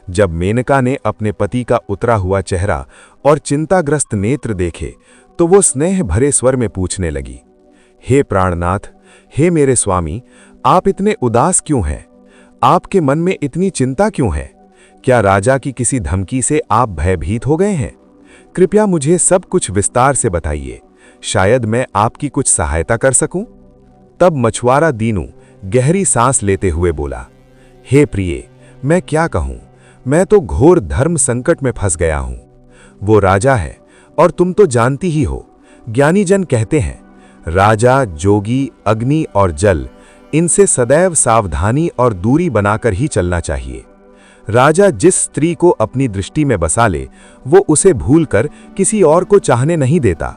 जब मेनका ने अपने पति का उतरा हुआ चेहरा और चिंताग्रस्त नेत्र देखे तो वो स्नेह भरे स्वर में पूछने लगी, हे प्राणनाथ, हे मेरे स्वामी, आप इतने उदास क्यों हैं? आपके मन में इतनी चिंता क्यों है? क्या राजा की किसी धमकी से आप भयभीत हो गए हैं? कृपया मुझे सब कुछ विस्तार से बताइए, शायद मैं आपकी कुछ सहायता कर सकूं। तब मछुआरा दीनू गहरी सांस लेते हुए बोला, हे प्रिय, मैं क्या कहूं, मैं तो घोर धर्म संकट में फंस गया हूं। वो राजा है और तुम तो जानती ही हो, ज्ञानी जन कहते हैं राजा, जोगी, अग्नि और जल, इनसे सदैव सावधानी और दूरी बनाकर ही चलना चाहिए। राजा जिस स्त्री को अपनी दृष्टि में बसा ले वो उसे भूलकर किसी और को चाहने नहीं देता,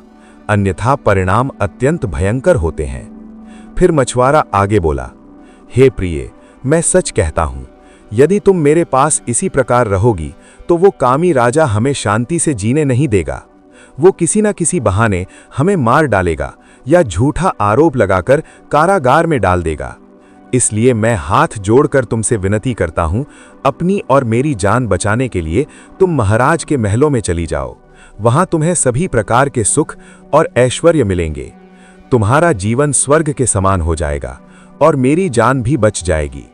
अन्यथा परिणाम अत्यंत भयंकर होते हैं। फिर मछुआरा आगे बोला, हे प्रिय, मैं सच कहता हूं, यदि तुम मेरे पास इसी प्रकार रहोगी तो वो कामी राजा हमें शांति से जीने नहीं देगा। वो किसी न किसी बहाने हमें मार डालेगा या झूठा आरोप लगाकर कारागार में डाल देगा। इसलिए मैं हाथ जोड़कर तुमसे विनती करता हूं, अपनी और मेरी जान बचाने के लिए तुम महाराज के महलों में चली जाओ। वहां तुम्हें सभी प्रकार के सुख और ऐश्वर्य मिलेंगे। तुम्हारा जीवन स्वर्ग के समान हो जाएगा और मेरी जान भी बच जाएगी।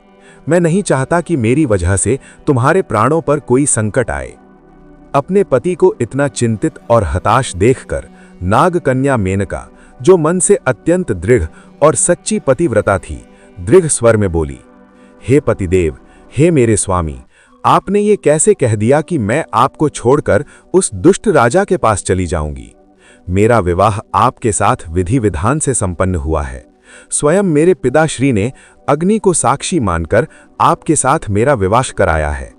मैं नहीं चाहता कि मेरी वजह से तुम्हारे प्राणों पर कोई संकट आए। अपने पति को इतना चिंतित और हताश देखकर नागकन्या मेनका, जो मन से अत्यंत दृढ़ और सच्ची पतिव्रता थी, दृढ़ स्वर में बोली, हे पतिदेव, हे मेरे स्वामी, आपने ये कैसे कह दिया कि मैं आपको छोड़कर उस दुष्ट राजा के पास चली जाऊंगी? मेरा विवाह आपके साथ विधि विधान से संपन्न हुआ है। स्वयं मेरे पिताश्री ने अग्नि को साक्षी मानकर आपके साथ मेरा विवाह कराया है।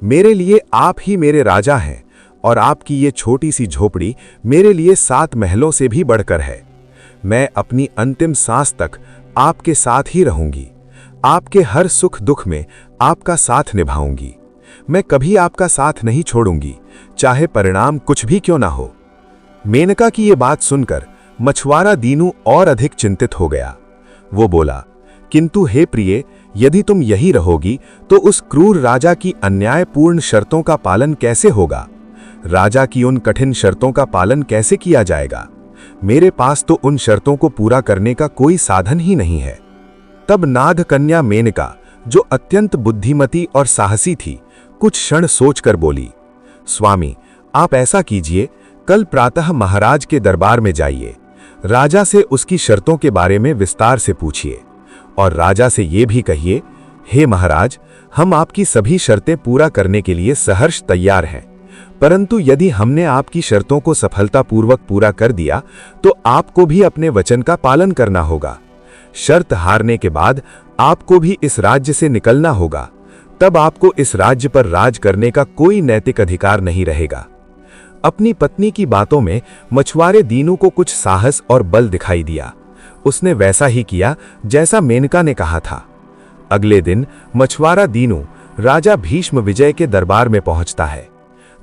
मेरे लिए आप ही मेरे राजा हैं और आपकी ये छोटी सी झोपड़ी मेरे लिए 7 महलों से भी बढ़कर है। मैं अपनी अंतिम सांस तक आपके साथ ही रहूंगी। आपके हर सुख दुख में आपका साथ निभाऊंगी। मैं कभी आपका साथ नहीं छोड़ूंगी, चाहे परिणाम कुछ भी क्यों ना हो। मेनका की ये बात सुनकर मछुआरा दीनू और अधिक चिंतित हो गया। वो बोला, किंतु हे प्रिय, यदि तुम यही रहोगी तो उस क्रूर राजा की अन्यायपूर्ण शर्तों का पालन कैसे होगा? राजा की उन कठिन शर्तों का पालन कैसे किया जाएगा? मेरे पास तो उन शर्तों को पूरा करने का कोई साधन ही नहीं है। तब नागकन्या मेनका, जो अत्यंत बुद्धिमती और साहसी थी, कुछ क्षण सोचकर बोली, स्वामी, आप ऐसा कीजिए, कल प्रातः महाराज के दरबार में जाइए। राजा से उसकी शर्तों के बारे में विस्तार से पूछिए और राजा से ये भी कहिए, हे महाराज, हम आपकी सभी शर्तें पूरा करने के लिए सहर्ष तैयार हैं, परंतु यदि हमने आपकी शर्तों को सफलतापूर्वक पूरा कर दिया तो आपको भी अपने वचन का पालन करना होगा। शर्त हारने के बाद आपको भी इस राज्य से निकलना होगा, तब आपको इस राज्य पर राज करने का कोई नैतिक अधिकार नहीं रहेगा। अपनी पत्नी की बातों में मछुआरे दीनू को कुछ साहस और बल दिखाई दिया। उसने वैसा ही किया जैसा मेनका ने कहा था। अगले दिन मछुआरा दीनू राजा भीष्म विजय के दरबार में पहुंचता है।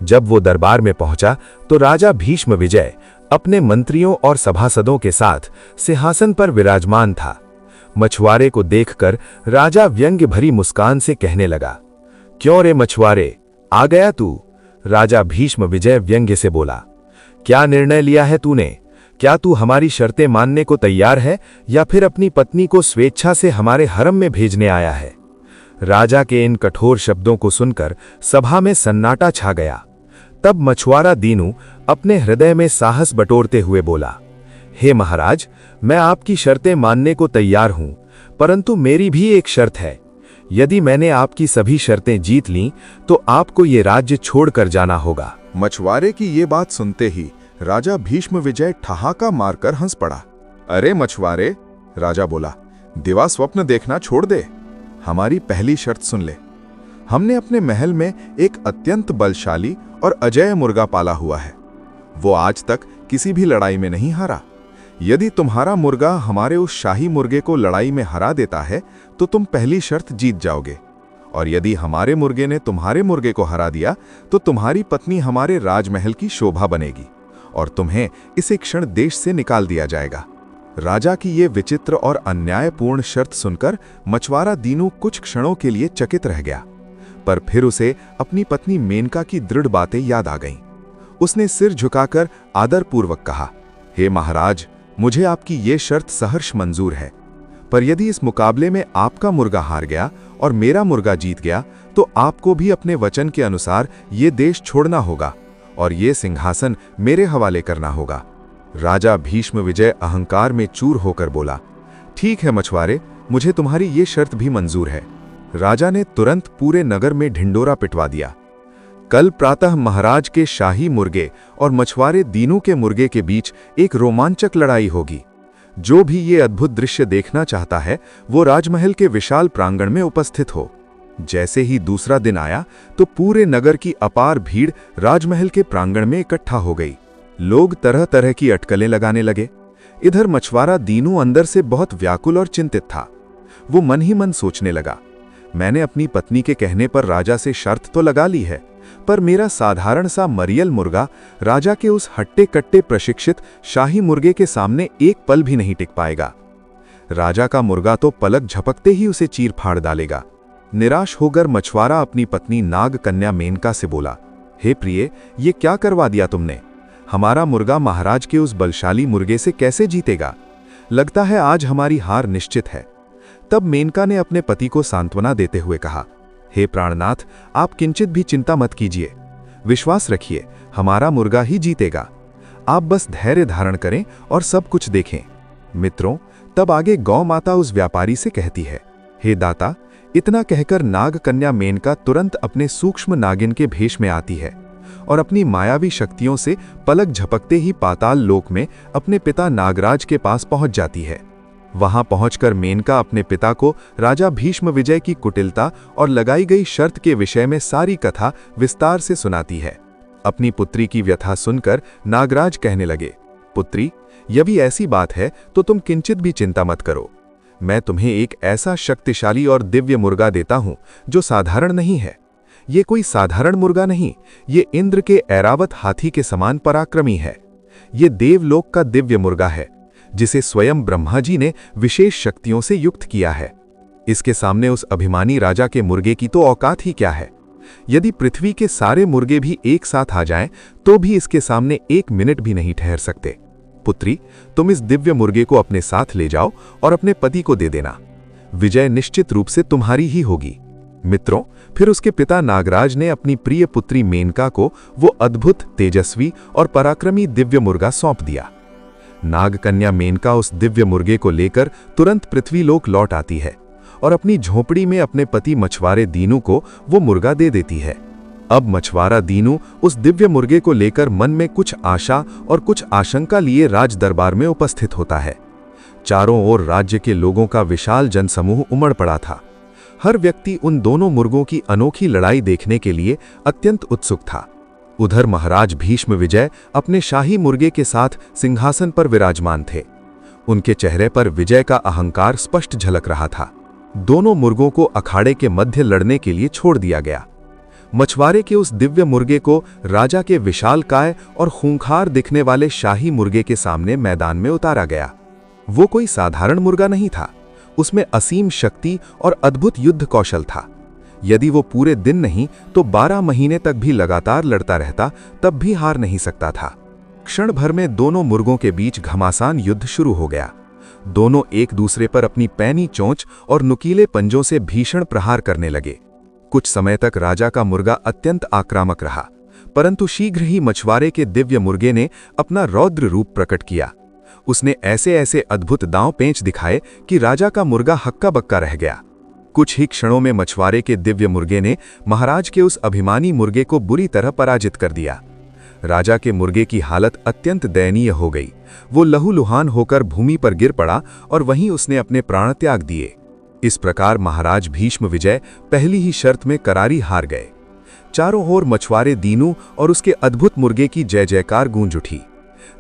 जब वो दरबार में पहुंचा तो राजा भीष्म विजय अपने मंत्रियों और सभासदों के साथ सिंहासन पर विराजमान था। मछुआरे को देखकर राजा व्यंग्य भरी मुस्कान से कहने लगा, क्यों रे मछुआरे, आ गया तू? राजा भीष्म विजय व्यंग्य से बोला, क्या निर्णय लिया है तूने? क्या तू हमारी शर्तें मानने को तैयार है या फिर अपनी पत्नी को स्वेच्छा से हमारे हरम में भेजने आया है? राजा के इन कठोर शब्दों को सुनकर सभा में सन्नाटा छा गया। तब मछुआरा दीनू अपने हृदय में साहस बटोरते हुए बोला, हे महाराज, मैं आपकी शर्तें मानने को तैयार हूं, परंतु मेरी भी एक शर्त है। यदि मैंने आपकी सभी शर्तें जीत लीं तो आपको ये राज्य छोड़कर जाना होगा। मछुआरे की ये बात सुनते ही राजा भीष्म विजय ठहाका मारकर हंस पड़ा। अरे मछुआरे, राजा बोला, दिवा स्वप्न देखना छोड़ दे। हमारी पहली शर्त सुन ले। हमने अपने महल में एक अत्यंत बलशाली और अजेय मुर्गा पाला हुआ है। वो आज तक किसी भी लड़ाई में नहीं हारा। यदि तुम्हारा मुर्गा हमारे उस शाही मुर्गे को लड़ाई में हरा देता है तो तुम पहली शर्त जीत जाओगे, और यदि हमारे मुर्गे ने तुम्हारे मुर्गे को हरा दिया तो तुम्हारी पत्नी हमारे राजमहल की शोभा बनेगी और तुम्हें इसी क्षण देश से निकाल दिया जाएगा। राजा की ये विचित्र और अन्यायपूर्ण शर्त सुनकर मछुआरा दीनू कुछ क्षणों के लिए चकित रह गया, पर फिर उसे अपनी पत्नी मेनका की दृढ़ बातें याद आ गईं। उसने सिर झुकाकर आदरपूर्वक कहा, हे महाराज, मुझे आपकी ये शर्त सहर्ष मंजूर है, पर यदि इस मुकाबले में आपका मुर्गा हार गया और मेरा मुर्गा जीत गया तो आपको भी अपने वचन के अनुसार ये देश छोड़ना होगा और ये सिंहासन मेरे हवाले करना होगा। राजा भीष्म विजय अहंकार में चूर होकर बोला, ठीक है मछुआरे, मुझे तुम्हारी ये शर्त भी मंजूर है। राजा ने तुरंत पूरे नगर में ढिंडोरा पिटवा दिया। कल प्रातः महाराज के शाही मुर्गे और मछुआरे दीनू के मुर्गे के बीच एक रोमांचक लड़ाई होगी। जो भी ये अद्भुत दृश्य देखना चाहता है वो राजमहल के विशाल प्रांगण में उपस्थित हो। जैसे ही दूसरा दिन आया तो पूरे नगर की अपार भीड़ राजमहल के प्रांगण में इकट्ठा हो गई। लोग तरह तरह की अटकलें लगाने लगे। इधर मछुआरा दीनू अंदर से बहुत व्याकुल और चिंतित था। वो मन ही मन सोचने लगा, मैंने अपनी पत्नी के कहने पर राजा से शर्त तो लगा ली है, पर मेरा साधारण सा मरियल मुर्गा राजा के उस हट्टे कट्टे प्रशिक्षित शाही मुर्गे के सामने एक पल भी नहीं टिक पाएगा। राजा का मुर्गा तो पलक झपकते ही उसे चीर फाड़ डालेगा। निराश होकर मछुआरा अपनी पत्नी नाग कन्या मेनका से बोला, हे प्रिय, ये क्या करवा दिया तुमने? हमारा मुर्गा महाराज के उस बलशाली मुर्गे से कैसे जीतेगा? लगता है आज हमारी हार निश्चित है। तब मेनका ने अपने पति को सांत्वना देते हुए कहा, हे प्राणनाथ, आप किंचित भी चिंता मत कीजिए, विश्वास रखिए, हमारा मुर्गा ही जीतेगा। आप बस धैर्य धारण करें और सब कुछ देखें। मित्रों, तब आगे गौ माता उस व्यापारी से कहती है, हे दाता। इतना कहकर नाग कन्या मेनका तुरंत अपने सूक्ष्म नागिन के भेष में आती है और अपनी मायावी शक्तियों से पलक झपकते ही पाताल लोक में अपने पिता नागराज के पास पहुंच जाती है। वहां पहुंचकर मेनका अपने पिता को राजा भीष्म विजय की कुटिलता और लगाई गई शर्त के विषय में सारी कथा विस्तार से सुनाती है। अपनी पुत्री की व्यथा सुनकर नागराज कहने लगे, पुत्री, यदि ऐसी बात है तो तुम किंचित भी चिंता मत करो। मैं तुम्हें एक ऐसा शक्तिशाली और दिव्य मुर्गा देता हूं जो साधारण नहीं है। ये कोई साधारण मुर्गा नहीं, ये इंद्र के ऐरावत हाथी के समान पराक्रमी है। ये देवलोक का दिव्य मुर्गा है जिसे स्वयं ब्रह्मा जी ने विशेष शक्तियों से युक्त किया है। इसके सामने उस अभिमानी राजा के मुर्गे की तो औकात ही क्या है। यदि पृथ्वी के सारे मुर्गे भी एक साथ आ जाएं तो भी इसके सामने एक मिनट भी नहीं ठहर सकते। पुत्री, तुम इस दिव्य मुर्गे को अपने साथ ले जाओ और अपने पति को दे देना। विजय निश्चित रूप से तुम्हारी ही होगी। मित्रों, फिर उसके पिता नागराज ने अपनी प्रिय पुत्री मेनका को वो अद्भुत, तेजस्वी और पराक्रमी दिव्य मुर्गा सौंप दिया। नागकन्या मेनका उस दिव्य मुर्गे को लेकर तुरंत पृथ्वीलोक लौट आती है और अपनी झोपड़ी में अपने पति मछुआरे दीनू को वो मुर्गा दे देती है। अब मछुआरा दीनू उस दिव्य मुर्गे को लेकर मन में कुछ आशा और कुछ आशंका लिए राज दरबार में उपस्थित होता है। चारों ओर राज्य के लोगों का विशाल जनसमूह उमड़ पड़ा था। हर व्यक्ति उन दोनों मुर्गों की अनोखी लड़ाई देखने के लिए अत्यंत उत्सुक था। उधर महाराज भीष्म विजय अपने शाही मुर्गे के साथ सिंहासन पर विराजमान थे। उनके चेहरे पर विजय का अहंकार स्पष्ट झलक रहा था। दोनों मुर्गों को अखाड़े के मध्य लड़ने के लिए छोड़ दिया गया। मछुआरे के उस दिव्य मुर्गे को राजा के विशालकाय और खूंखार दिखने वाले शाही मुर्गे के सामने मैदान में उतारा गया। वो कोई साधारण मुर्गा नहीं था, उसमें असीम शक्ति और अद्भुत युद्ध कौशल था। यदि वो पूरे दिन नहीं तो 12 महीने तक भी लगातार लड़ता रहता तब भी हार नहीं सकता था। क्षण भर में दोनों मुर्गों के बीच घमासान युद्ध शुरू हो गया। दोनों एक दूसरे पर अपनी पैनी चोंच और नुकीले पंजों से भीषण प्रहार करने लगे। कुछ समय तक राजा का मुर्गा अत्यंत आक्रामक रहा, परंतु शीघ्र ही मछुआरे के दिव्य मुर्गे ने अपना रौद्र रूप प्रकट किया। उसने ऐसे ऐसे अद्भुत दांव पेंच दिखाए कि राजा का मुर्गा हक्का बक्का रह गया। कुछ ही क्षणों में मछुआरे के दिव्य मुर्गे ने महाराज के उस अभिमानी मुर्गे को बुरी तरह पराजित कर दिया। राजा के मुर्गे की हालत अत्यंत दयनीय हो गई। वो लहूलुहान होकर भूमि पर गिर पड़ा और वहीं उसने अपने प्राण त्याग दिए। इस प्रकार महाराज भीष्म विजय पहली ही शर्त में करारी हार गए। चारों ओर मछुआरे दीनू और उसके अद्भुत मुर्गे की जय जयकार गूंज उठी।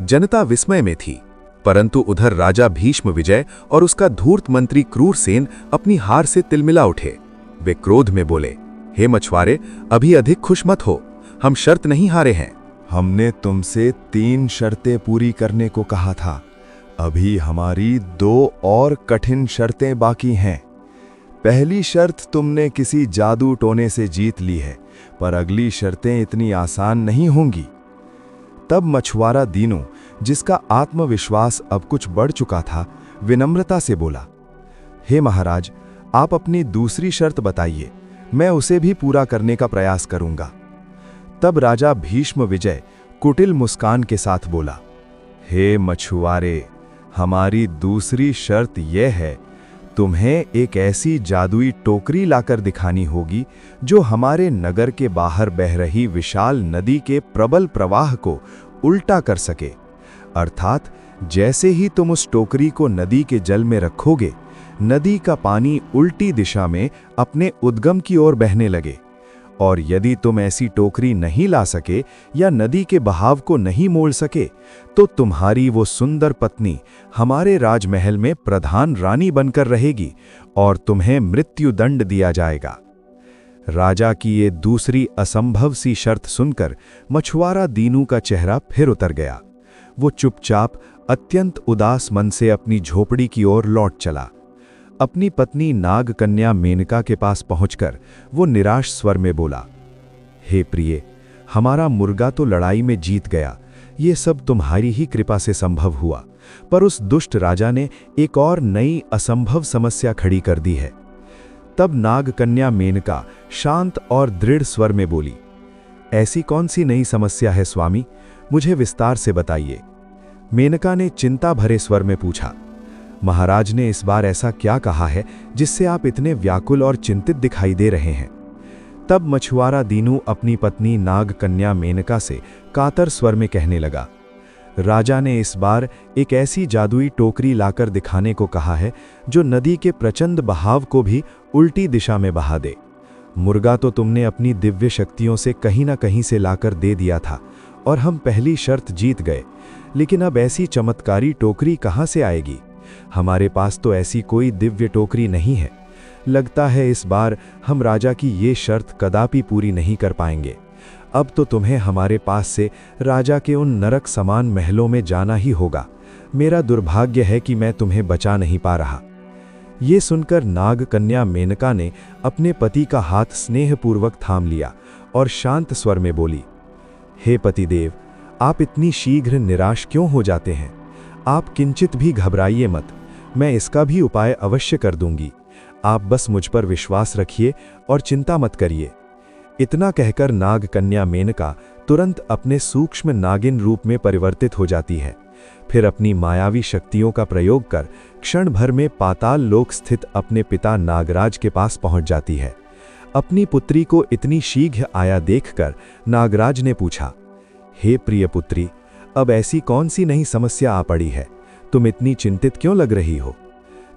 जनता विस्मय में थी, परंतु उधर राजा भीष्म विजय और उसका धूर्त मंत्री क्रूरसेन अपनी हार से तिलमिला उठे। वे क्रोध में बोले, हे मछुआरे, अभी अधिक खुश मत हो, हम शर्त नहीं हारे हैं। हमने तुमसे 3 शर्तें पूरी करने को कहा था। अभी हमारी 2 और कठिन शर्तें बाकी हैं। पहली शर्त तुमने किसी जादू टोने से जीत ली है, पर अगली शर्तें इतनी आसान नहीं होंगी। तब मछुआरा दीनू, जिसका आत्मविश्वास अब कुछ बढ़ चुका था, विनम्रता से बोला, हे महाराज, आप अपनी दूसरी शर्त बताइए, मैं उसे भी पूरा करने का प्रयास करूंगा। तब राजा भीष्म विजय कुटिल मुस्कान के साथ बोला, हे मछुआरे, हमारी दूसरी शर्त यह है, तुम्हें एक ऐसी जादुई टोकरी लाकर दिखानी होगी जो हमारे नगर के बाहर बह रही विशाल नदी के प्रबल प्रवाह को उल्टा कर सके। अर्थात जैसे ही तुम उस टोकरी को नदी के जल में रखोगे, नदी का पानी उल्टी दिशा में अपने उद्गम की ओर बहने लगे। और यदि तुम ऐसी टोकरी नहीं ला सके या नदी के बहाव को नहीं मोड़ सके, तो तुम्हारी वो सुंदर पत्नी हमारे राजमहल में प्रधान रानी बनकर रहेगी और तुम्हें मृत्युदंड दिया जाएगा। राजा की ये दूसरी असंभव सी शर्त सुनकर मछुआरा दीनू का चेहरा फिर उतर गया। वो चुपचाप अत्यंत उदास मन से अपनी झोपड़ी की ओर लौट चला। अपनी पत्नी नागकन्या मेनका के पास पहुंचकर वो निराश स्वर में बोला, हे प्रिय, हमारा मुर्गा तो लड़ाई में जीत गया, ये सब तुम्हारी ही कृपा से संभव हुआ, पर उस दुष्ट राजा ने एक और नई असंभव समस्या खड़ी कर दी है। तब नागकन्या मेनका शांत और दृढ़ स्वर में बोली, ऐसी कौन सी नई समस्या है स्वामी, मुझे विस्तार से बताइए। मेनका ने चिंता भरे स्वर में पूछा, महाराज ने इस बार ऐसा क्या कहा है जिससे आप इतने व्याकुल और चिंतित दिखाई दे रहे हैं? तब मछुआरा दीनू अपनी पत्नी नागकन्या मेनका से कातर स्वर में कहने लगा, राजा ने इस बार एक ऐसी जादुई टोकरी लाकर दिखाने को कहा है जो नदी के प्रचंड बहाव को भी उल्टी दिशा में बहा दे। मुर्गा तो तुमने अपनी दिव्य शक्तियों से कहीं ना कहीं से लाकर दे दिया था और हम पहली शर्त जीत गए, लेकिन अब ऐसी चमत्कारी टोकरी कहाँ से आएगी? हमारे पास तो ऐसी कोई दिव्य टोकरी नहीं है। लगता है इस बार हम राजा की ये शर्त कदापि पूरी नहीं कर पाएंगे। अब तो तुम्हें हमारे पास से राजा के उन नरक समान महलों में जाना ही होगा। मेरा दुर्भाग्य है कि मैं तुम्हें बचा नहीं पा रहा। ये सुनकर नागकन्या मेनका ने अपने पति का हाथ स्नेहपूर्वक थाम लिया और शांत स्वर में बोली, हे पतिदेव, आप इतनी शीघ्र निराश क्यों हो जाते हैं? आप किंचित भी घबराइए मत, मैं इसका भी उपाय अवश्य कर दूंगी। आप बस मुझ पर विश्वास रखिए और चिंता मत करिए। इतना कहकर नागकन्या मेनका तुरंत अपने सूक्ष्म नागिन रूप में परिवर्तित हो जाती है फिर अपनी मायावी शक्तियों का प्रयोग कर क्षण भर में पाताल लोक स्थित अपने पिता नागराज के पास पहुंच जाती है। अपनी पुत्री को इतनी शीघ्र आया देखकर नागराज ने पूछा, हे प्रिय पुत्री, अब ऐसी कौन सी नई समस्या आ पड़ी है? तुम इतनी चिंतित क्यों लग रही हो?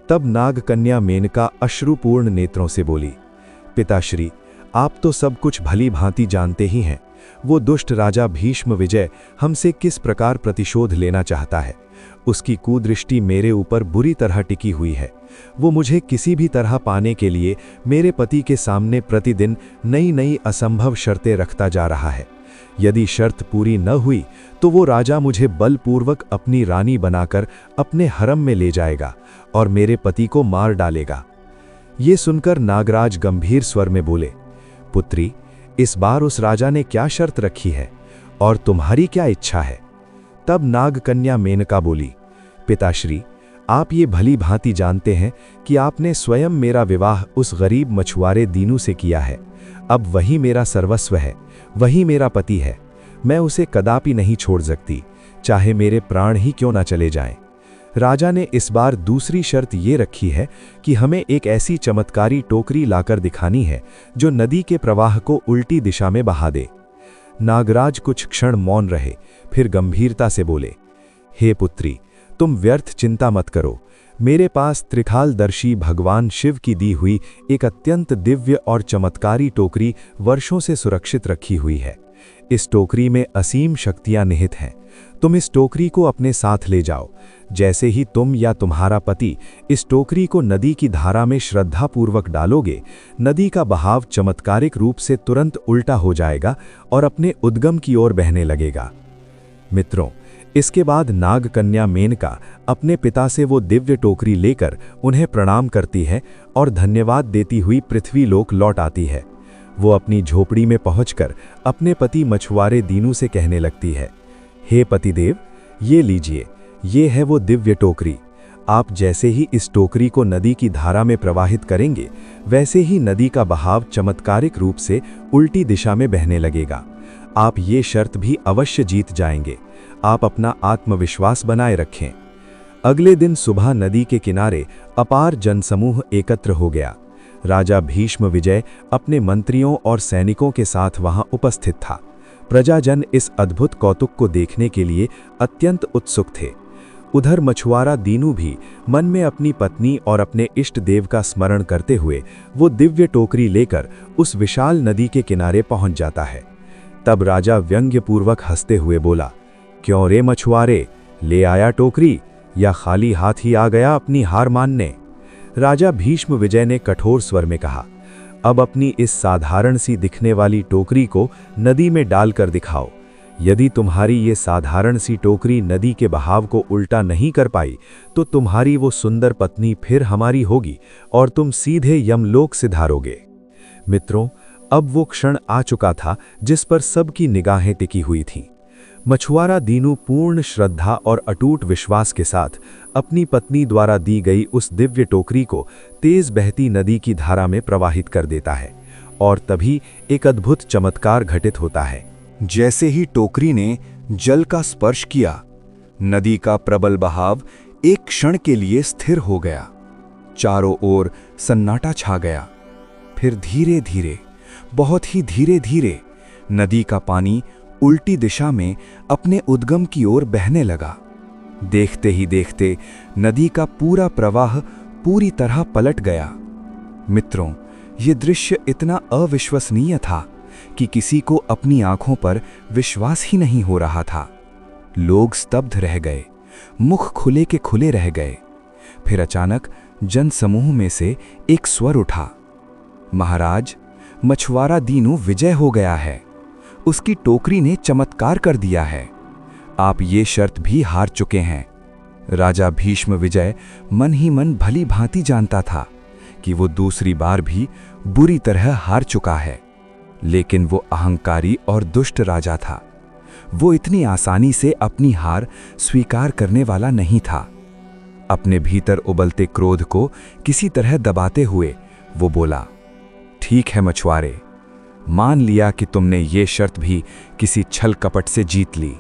तब नागकन्या मेनका अश्रुपूर्ण नेत्रों से बोली, पिताश्री, आप तो सब कुछ भली भांति जानते ही हैं। वो दुष्ट राजा भीष्म विजय हमसे किस प्रकार प्रतिशोध लेना चाहता है। उसकी कुदृष्टि मेरे ऊपर बुरी तरह टिकी हुई है। वो मुझे किसी भी तरह पाने के लिए मेरे पति के सामने प्रतिदिन नई नई असंभव शर्तें रखता जा रहा है। यदि शर्त पूरी न हुई तो वो राजा मुझे बलपूर्वक अपनी रानी बनाकर अपने हरम में ले जाएगा और मेरे पति को मार डालेगा। ये सुनकर नागराज गंभीर स्वर में बोले, पुत्री, इस बार उस राजा ने क्या शर्त रखी है और तुम्हारी क्या इच्छा है? तब नागकन्या मेनका बोली, पिताश्री, आप ये भली भांति जानते हैं कि आपने स्वयं मेरा विवाह उस गरीब मछुआरे दीनू से किया है। अब वही मेरा सर्वस्व है, वही मेरा पति है। मैं उसे कदापि नहीं छोड़ सकती, चाहे मेरे प्राण ही क्यों न चले जाएं। राजा ने इस बार दूसरी शर्त ये रखी है कि हमें एक ऐसी चमत्कारी टोकरी लाकर दिखानी है जो नदी के प्रवाह को उल्टी दिशा में बहा दे। नागराज कुछ क्षण मौन रहे, फिर गंभीरता से बोले, हे पुत्री, तुम व्यर्थ चिंता मत करो। मेरे पास त्रिकालदर्शी भगवान शिव की दी हुई एक अत्यंत दिव्य और चमत्कारी टोकरी वर्षों से सुरक्षित रखी हुई है। इस टोकरी में असीम शक्तियां निहित हैं। तुम इस टोकरी को अपने साथ ले जाओ। जैसे ही तुम या तुम्हारा पति इस टोकरी को नदी की धारा में श्रद्धापूर्वक डालोगे, नदी का बहाव चमत्कारिक रूप से तुरंत उल्टा हो जाएगा और अपने उद्गम की ओर बहने लगेगा। मित्रों, इसके बाद नागकन्या मेनका अपने पिता से वो दिव्य टोकरी लेकर उन्हें प्रणाम करती है और धन्यवाद देती हुई पृथ्वीलोक लौट आती है। वो अपनी झोपड़ी में पहुंचकर अपने पति मछुआरे दीनू से कहने लगती है, हे पतिदेव, ये लीजिए, ये है वो दिव्य टोकरी। आप जैसे ही इस टोकरी को नदी की धारा में प्रवाहित करेंगे, वैसे ही नदी का बहाव चमत्कारिक रूप से उल्टी दिशा में बहने लगेगा। आप ये शर्त भी अवश्य जीत जाएंगे। आप अपना आत्मविश्वास बनाए रखें। अगले दिन सुबह नदी के किनारे अपार जनसमूह एकत्र हो गया। राजा भीष्म विजय अपने मंत्रियों और सैनिकों के साथ वहां उपस्थित था। प्रजाजन इस अद्भुत कौतुक को देखने के लिए अत्यंत उत्सुक थे। उधर मछुआरा दीनू भी मन में अपनी पत्नी और अपने इष्ट देव का स्मरण करते हुए वो दिव्य टोकरी लेकर उस विशाल नदी के किनारे पहुंच जाता है। तब राजा व्यंग्यपूर्वक हंसते हुए बोला, क्यों रे मछुआरे, ले आया टोकरी या खाली हाथ ही आ गया अपनी हार मानने? राजा भीष्म विजय ने कठोर स्वर में कहा, अब अपनी इस साधारण सी दिखने वाली टोकरी को नदी में डालकर दिखाओ। यदि तुम्हारी ये साधारण सी टोकरी नदी के बहाव को उल्टा नहीं कर पाई तो तुम्हारी वो सुंदर पत्नी फिर हमारी होगी और तुम सीधे यमलोक सिधारोगे। मित्रों, अब वो क्षण आ चुका था जिस पर सबकी निगाहें टिकी हुई थीं। मछुआरा दीनू पूर्ण श्रद्धा और अटूट विश्वास के साथ अपनी पत्नी द्वारा दी गई उस दिव्य टोकरी को तेज बहती नदी की धारा में प्रवाहित कर देता है और तभी एक अद्भुत चमत्कार घटित होता है। जैसे ही टोकरी ने जल का स्पर्श किया, नदी का प्रबल बहाव एक क्षण के लिए स्थिर हो गया। चारों ओर सन्नाटा छा गया। फिर धीरे धीरे, बहुत ही धीरे धीरे नदी का पानी उल्टी दिशा में अपने उद्गम की ओर बहने लगा। देखते ही देखते नदी का पूरा प्रवाह पूरी तरह पलट गया। मित्रों, ये दृश्य इतना अविश्वसनीय था कि किसी को अपनी आंखों पर विश्वास ही नहीं हो रहा था। लोग स्तब्ध रह गए, मुख खुले के खुले रह गए। फिर अचानक जनसमूह में से एक स्वर उठा, महाराज, मछुआरा दीनू विजय हो गया है। उसकी टोकरी ने चमत्कार कर दिया है। आप ये शर्त भी हार चुके हैं। राजा भीष्म विजय मन ही मन भली भांति जानता था कि वो दूसरी बार भी बुरी तरह हार चुका है, लेकिन वो अहंकारी और दुष्ट राजा था। वो इतनी आसानी से अपनी हार स्वीकार करने वाला नहीं था। अपने भीतर उबलते क्रोध को किसी तरह दबाते हुए वो बोला, ठीक है मछुआरे, मान लिया कि तुमने ये शर्त भी किसी छल कपट से जीत ली,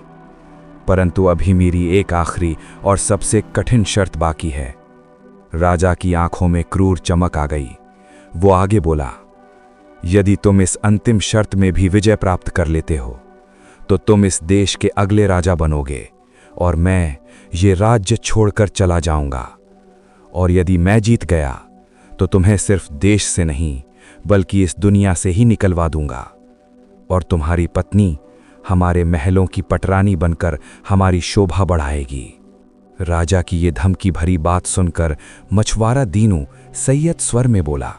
परंतु अभी मेरी एक आखिरी और सबसे कठिन शर्त बाकी है। राजा की आंखों में क्रूर चमक आ गई। वो आगे बोला, यदि तुम इस अंतिम शर्त में भी विजय प्राप्त कर लेते हो तो तुम इस देश के अगले राजा बनोगे और मैं ये राज्य छोड़कर चला जाऊंगा। और यदि मैं जीत गया तो तुम्हें सिर्फ देश से नहीं बल्कि इस दुनिया से ही निकलवा दूंगा और तुम्हारी पत्नी हमारे महलों की पटरानी बनकर हमारी शोभा बढ़ाएगी। राजा की ये धमकी भरी बात सुनकर मछुआरा दीनू संयत स्वर में बोला,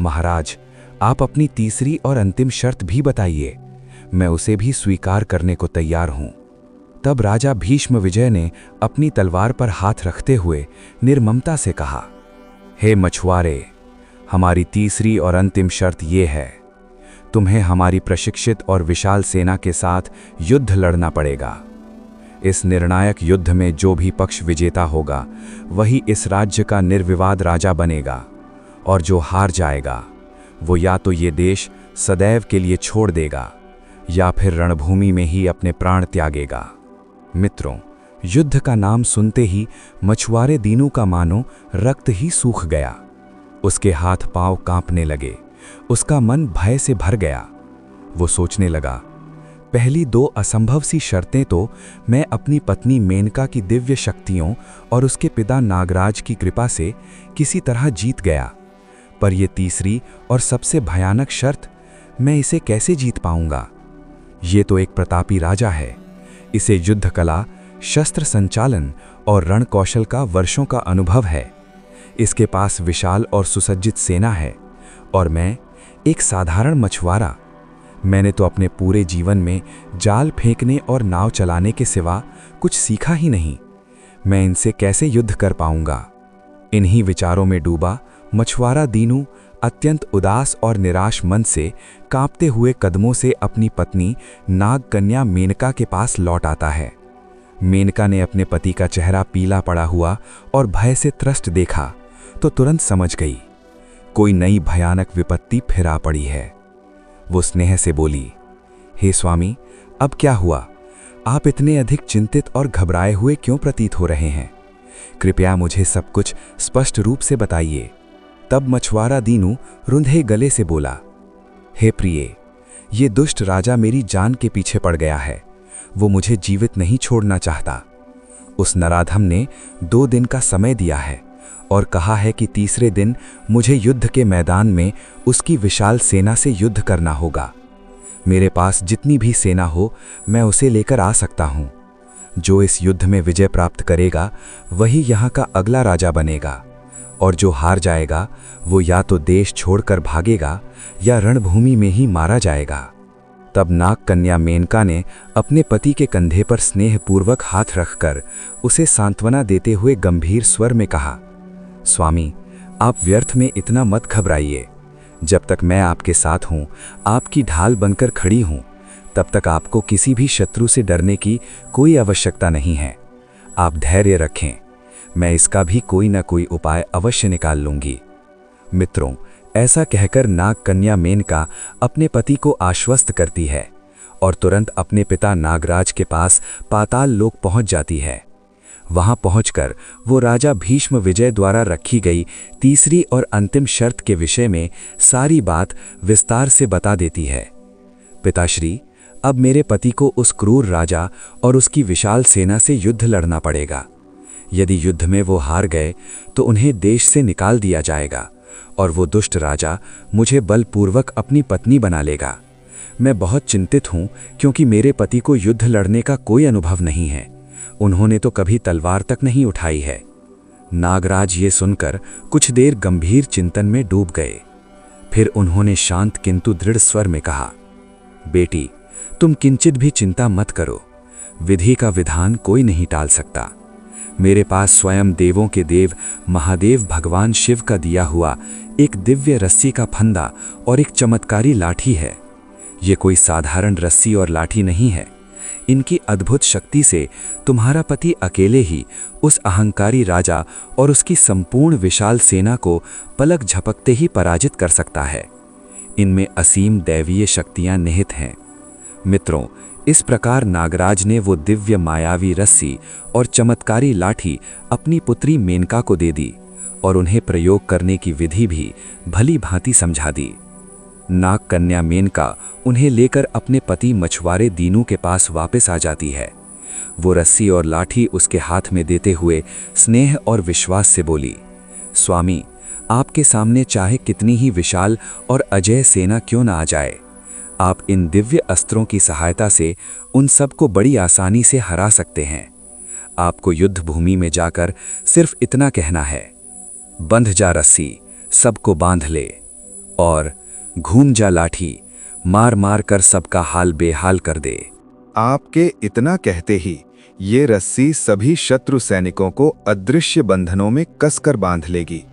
महाराज, आप अपनी तीसरी और अंतिम शर्त भी बताइए, मैं उसे भी स्वीकार करने को तैयार हूं। तब राजा भीष्म विजय ने अपनी तलवार पर हाथ रखते हुए निर्ममता से कहा, हे मछुआरे, हमारी तीसरी और अंतिम शर्त यह है, तुम्हें हमारी प्रशिक्षित और विशाल सेना के साथ युद्ध लड़ना पड़ेगा। इस निर्णायक युद्ध में जो भी पक्ष विजेता होगा वही इस राज्य का निर्विवाद राजा बनेगा और जो हार जाएगा वो या तो ये देश सदैव के लिए छोड़ देगा या फिर रणभूमि में ही अपने प्राण त्यागेगा। मित्रों, युद्ध का नाम सुनते ही मछुआरे दीनू का मानो रक्त ही सूख गया। उसके हाथ पांव कांपने लगे, उसका मन भय से भर गया। वो सोचने लगा, पहली दो असंभव सी शर्तें तो मैं अपनी पत्नी मेनका की दिव्य शक्तियों और उसके पिता नागराज की कृपा से किसी तरह जीत गया, पर यह तीसरी और सबसे भयानक शर्त, मैं इसे कैसे जीत पाऊंगा? ये तो एक प्रतापी राजा है, इसे युद्ध कला, शस्त्र संचालन और रण कौशल का वर्षों का अनुभव है। इसके पास विशाल और सुसज्जित सेना है और मैं एक साधारण मछुआरा। मैंने तो अपने पूरे जीवन में जाल फेंकने और नाव चलाने के सिवा कुछ सीखा ही नहीं। मैं इनसे कैसे युद्ध कर पाऊंगा? इन्हीं विचारों में डूबा मछुआरा दीनू अत्यंत उदास और निराश मन से कांपते हुए कदमों से अपनी पत्नी नागकन्या मेनका के पास लौट आता है। मेनका ने अपने पति का चेहरा पीला पड़ा हुआ और भय से त्रस्त देखा तो तुरंत समझ गई, कोई नई भयानक विपत्ति फिर आ पड़ी है। वो स्नेह से बोली, हे स्वामी, अब क्या हुआ? आप इतने अधिक चिंतित और घबराए हुए क्यों प्रतीत हो रहे हैं? कृपया मुझे सब कुछ स्पष्ट रूप से बताइए। तब मछुआरा दीनू रुंधे गले से बोला, हे प्रिय, ये दुष्ट राजा मेरी जान के पीछे पड़ गया है। वो मुझे जीवित नहीं छोड़ना चाहता। उस नराधम ने 2 दिन का समय दिया है और कहा है कि तीसरे दिन मुझे युद्ध के मैदान में उसकी विशाल सेना से युद्ध करना होगा। मेरे पास जितनी भी सेना हो मैं उसे लेकर आ सकता हूँ। जो इस युद्ध में विजय प्राप्त करेगा वही यहाँ का अगला राजा बनेगा और जो हार जाएगा वो या तो देश छोड़कर भागेगा या रणभूमि में ही मारा जाएगा। तब नागकन्या मेनका ने अपने पति के कंधे पर स्नेहपूर्वक हाथ रखकर उसे सांत्वना देते हुए गंभीर स्वर में कहा, स्वामी, आप व्यर्थ में इतना मत घबराइए। जब तक मैं आपके साथ हूँ, आपकी ढाल बनकर खड़ी हूँ, तब तक आपको किसी भी शत्रु से डरने की कोई आवश्यकता नहीं है। आप धैर्य रखें, मैं इसका भी कोई ना कोई उपाय अवश्य निकाल लूंगी। मित्रों, ऐसा कहकर नागकन्या मेनका अपने पति को आश्वस्त करती है और तुरंत अपने पिता नागराज के पास पाताल लोक पहुंच जाती है। वहां पहुंचकर वो राजा भीष्म विजय द्वारा रखी गई तीसरी और अंतिम शर्त के विषय में सारी बात विस्तार से बता देती है। पिताश्री, अब मेरे पति को उस क्रूर राजा और उसकी विशाल सेना से युद्ध लड़ना पड़ेगा। यदि युद्ध में वो हार गए तो उन्हें देश से निकाल दिया जाएगा और वो दुष्ट राजा मुझे बलपूर्वक अपनी पत्नी बना लेगा। मैं बहुत चिंतित हूँ क्योंकि मेरे पति को युद्ध लड़ने का कोई अनुभव नहीं है। उन्होंने तो कभी तलवार तक नहीं उठाई है। नागराज ये सुनकर कुछ देर गंभीर चिंतन में डूब गए। फिर उन्होंने शांत किंतु दृढ़ स्वर में कहा, बेटी, तुम किंचित भी चिंता मत करो। विधि का विधान कोई नहीं टाल सकता। मेरे पास स्वयं देवों के देव महादेव भगवान शिव का दिया हुआ एक दिव्य रस्सी का फंदा और एक चमत्कारी लाठी है। ये कोई साधारण रस्सी और लाठी नहीं है। इनकी अद्भुत शक्ति से तुम्हारा पति अकेले ही उस अहंकारी राजा और उसकी संपूर्ण विशाल सेना को पलक झपकते ही पराजित कर सकता है। इनमें असीम दैवीय शक्तियां निहित हैं। मित्रों, इस प्रकार नागराज ने वो दिव्य मायावी रस्सी और चमत्कारी लाठी अपनी पुत्री मेनका को दे दी और उन्हें प्रयोग करने की विधि भी भली भांति समझा दी। नाग कन्या मेनका उन्हें लेकर अपने पति मछुआरे दीनू के पास वापस आ जाती है। वो रस्सी और लाठी उसके हाथ में देते हुए स्नेह और विश्वास से बोली, स्वामी, आपके सामने चाहे कितनी ही विशाल और अजय सेना क्यों न आ जाए, आप इन दिव्य अस्त्रों की सहायता से उन सबको बड़ी आसानी से हरा सकते हैं। आपको युद्ध भूमि में जाकर सिर्फ इतना कहना है, बंध जा रस्सी, सबको बांध ले, और घूम जा लाठी, मार मार कर सबका हाल बेहाल कर दे। आपके इतना कहते ही ये रस्सी सभी शत्रु सैनिकों को अदृश्य बंधनों में कसकर बांध लेगी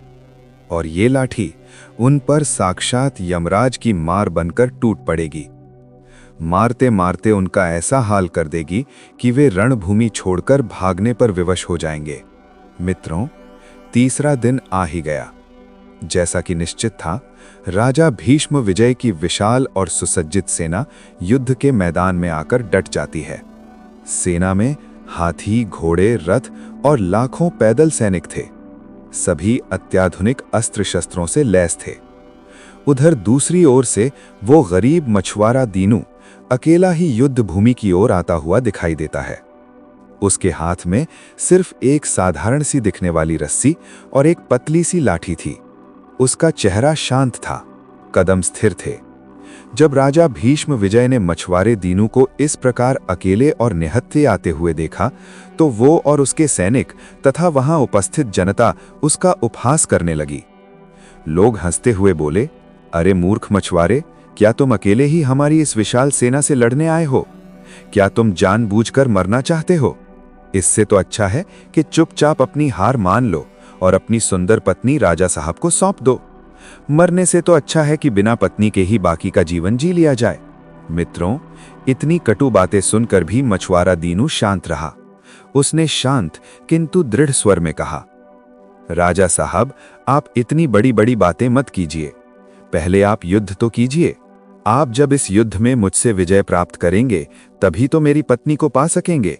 और ये लाठी उन पर साक्षात यमराज की मार बनकर टूट पड़ेगी। मारते मारते उनका ऐसा हाल कर देगी कि वे रणभूमि छोड़कर भागने पर विवश हो जाएंगे। मित्रों, तीसरा दिन आ ही गया। जैसा कि निश्चित था, राजा भीष्म विजय की विशाल और सुसज्जित सेना युद्ध के मैदान में आकर डट जाती है। सेना में हाथी, घोड़े, रथ और लाखों पैदल सैनिक थे। सभी अत्याधुनिक अस्त्र शस्त्रों से लैस थे। उधर दूसरी ओर से वो गरीब मछुआरा दीनू अकेला ही युद्ध भूमि की ओर आता हुआ दिखाई देता है। उसके हाथ में सिर्फ एक साधारण सी दिखने वाली रस्सी और एक पतली सी लाठी थी। उसका चेहरा शांत था, कदम स्थिर थे। जब राजा भीष्म विजय ने मछुआरे दीनू को इस प्रकार अकेले और निहत्थे आते हुए देखा, तो वो और उसके सैनिक तथा वहां उपस्थित जनता उसका उपहास करने लगी। लोग हंसते हुए बोले, अरे मूर्ख मछुआरे, क्या तुम अकेले ही हमारी इस विशाल सेना से लड़ने आए हो? क्या तुम जानबूझकर मरना चाहते हो? इससे तो अच्छा है कि चुपचाप अपनी हार मान लो और अपनी सुंदर पत्नी राजा साहब को सौंप दो। मरने से तो अच्छा है कि बिना पत्नी के ही बाकी का जीवन जी लिया जाए। मित्रों, इतनी कटु बातें सुनकर भी मछुआरा दीनू शांत रहा। उसने शांत किंतु दृढ़ स्वर में कहा, राजा साहब, आप इतनी बड़ी बड़ी बातें मत कीजिए। पहले आप युद्ध तो कीजिए। आप जब इस युद्ध में मुझसे विजय प्राप्त करेंगे, तभी तो मेरी पत्नी को पा सकेंगे।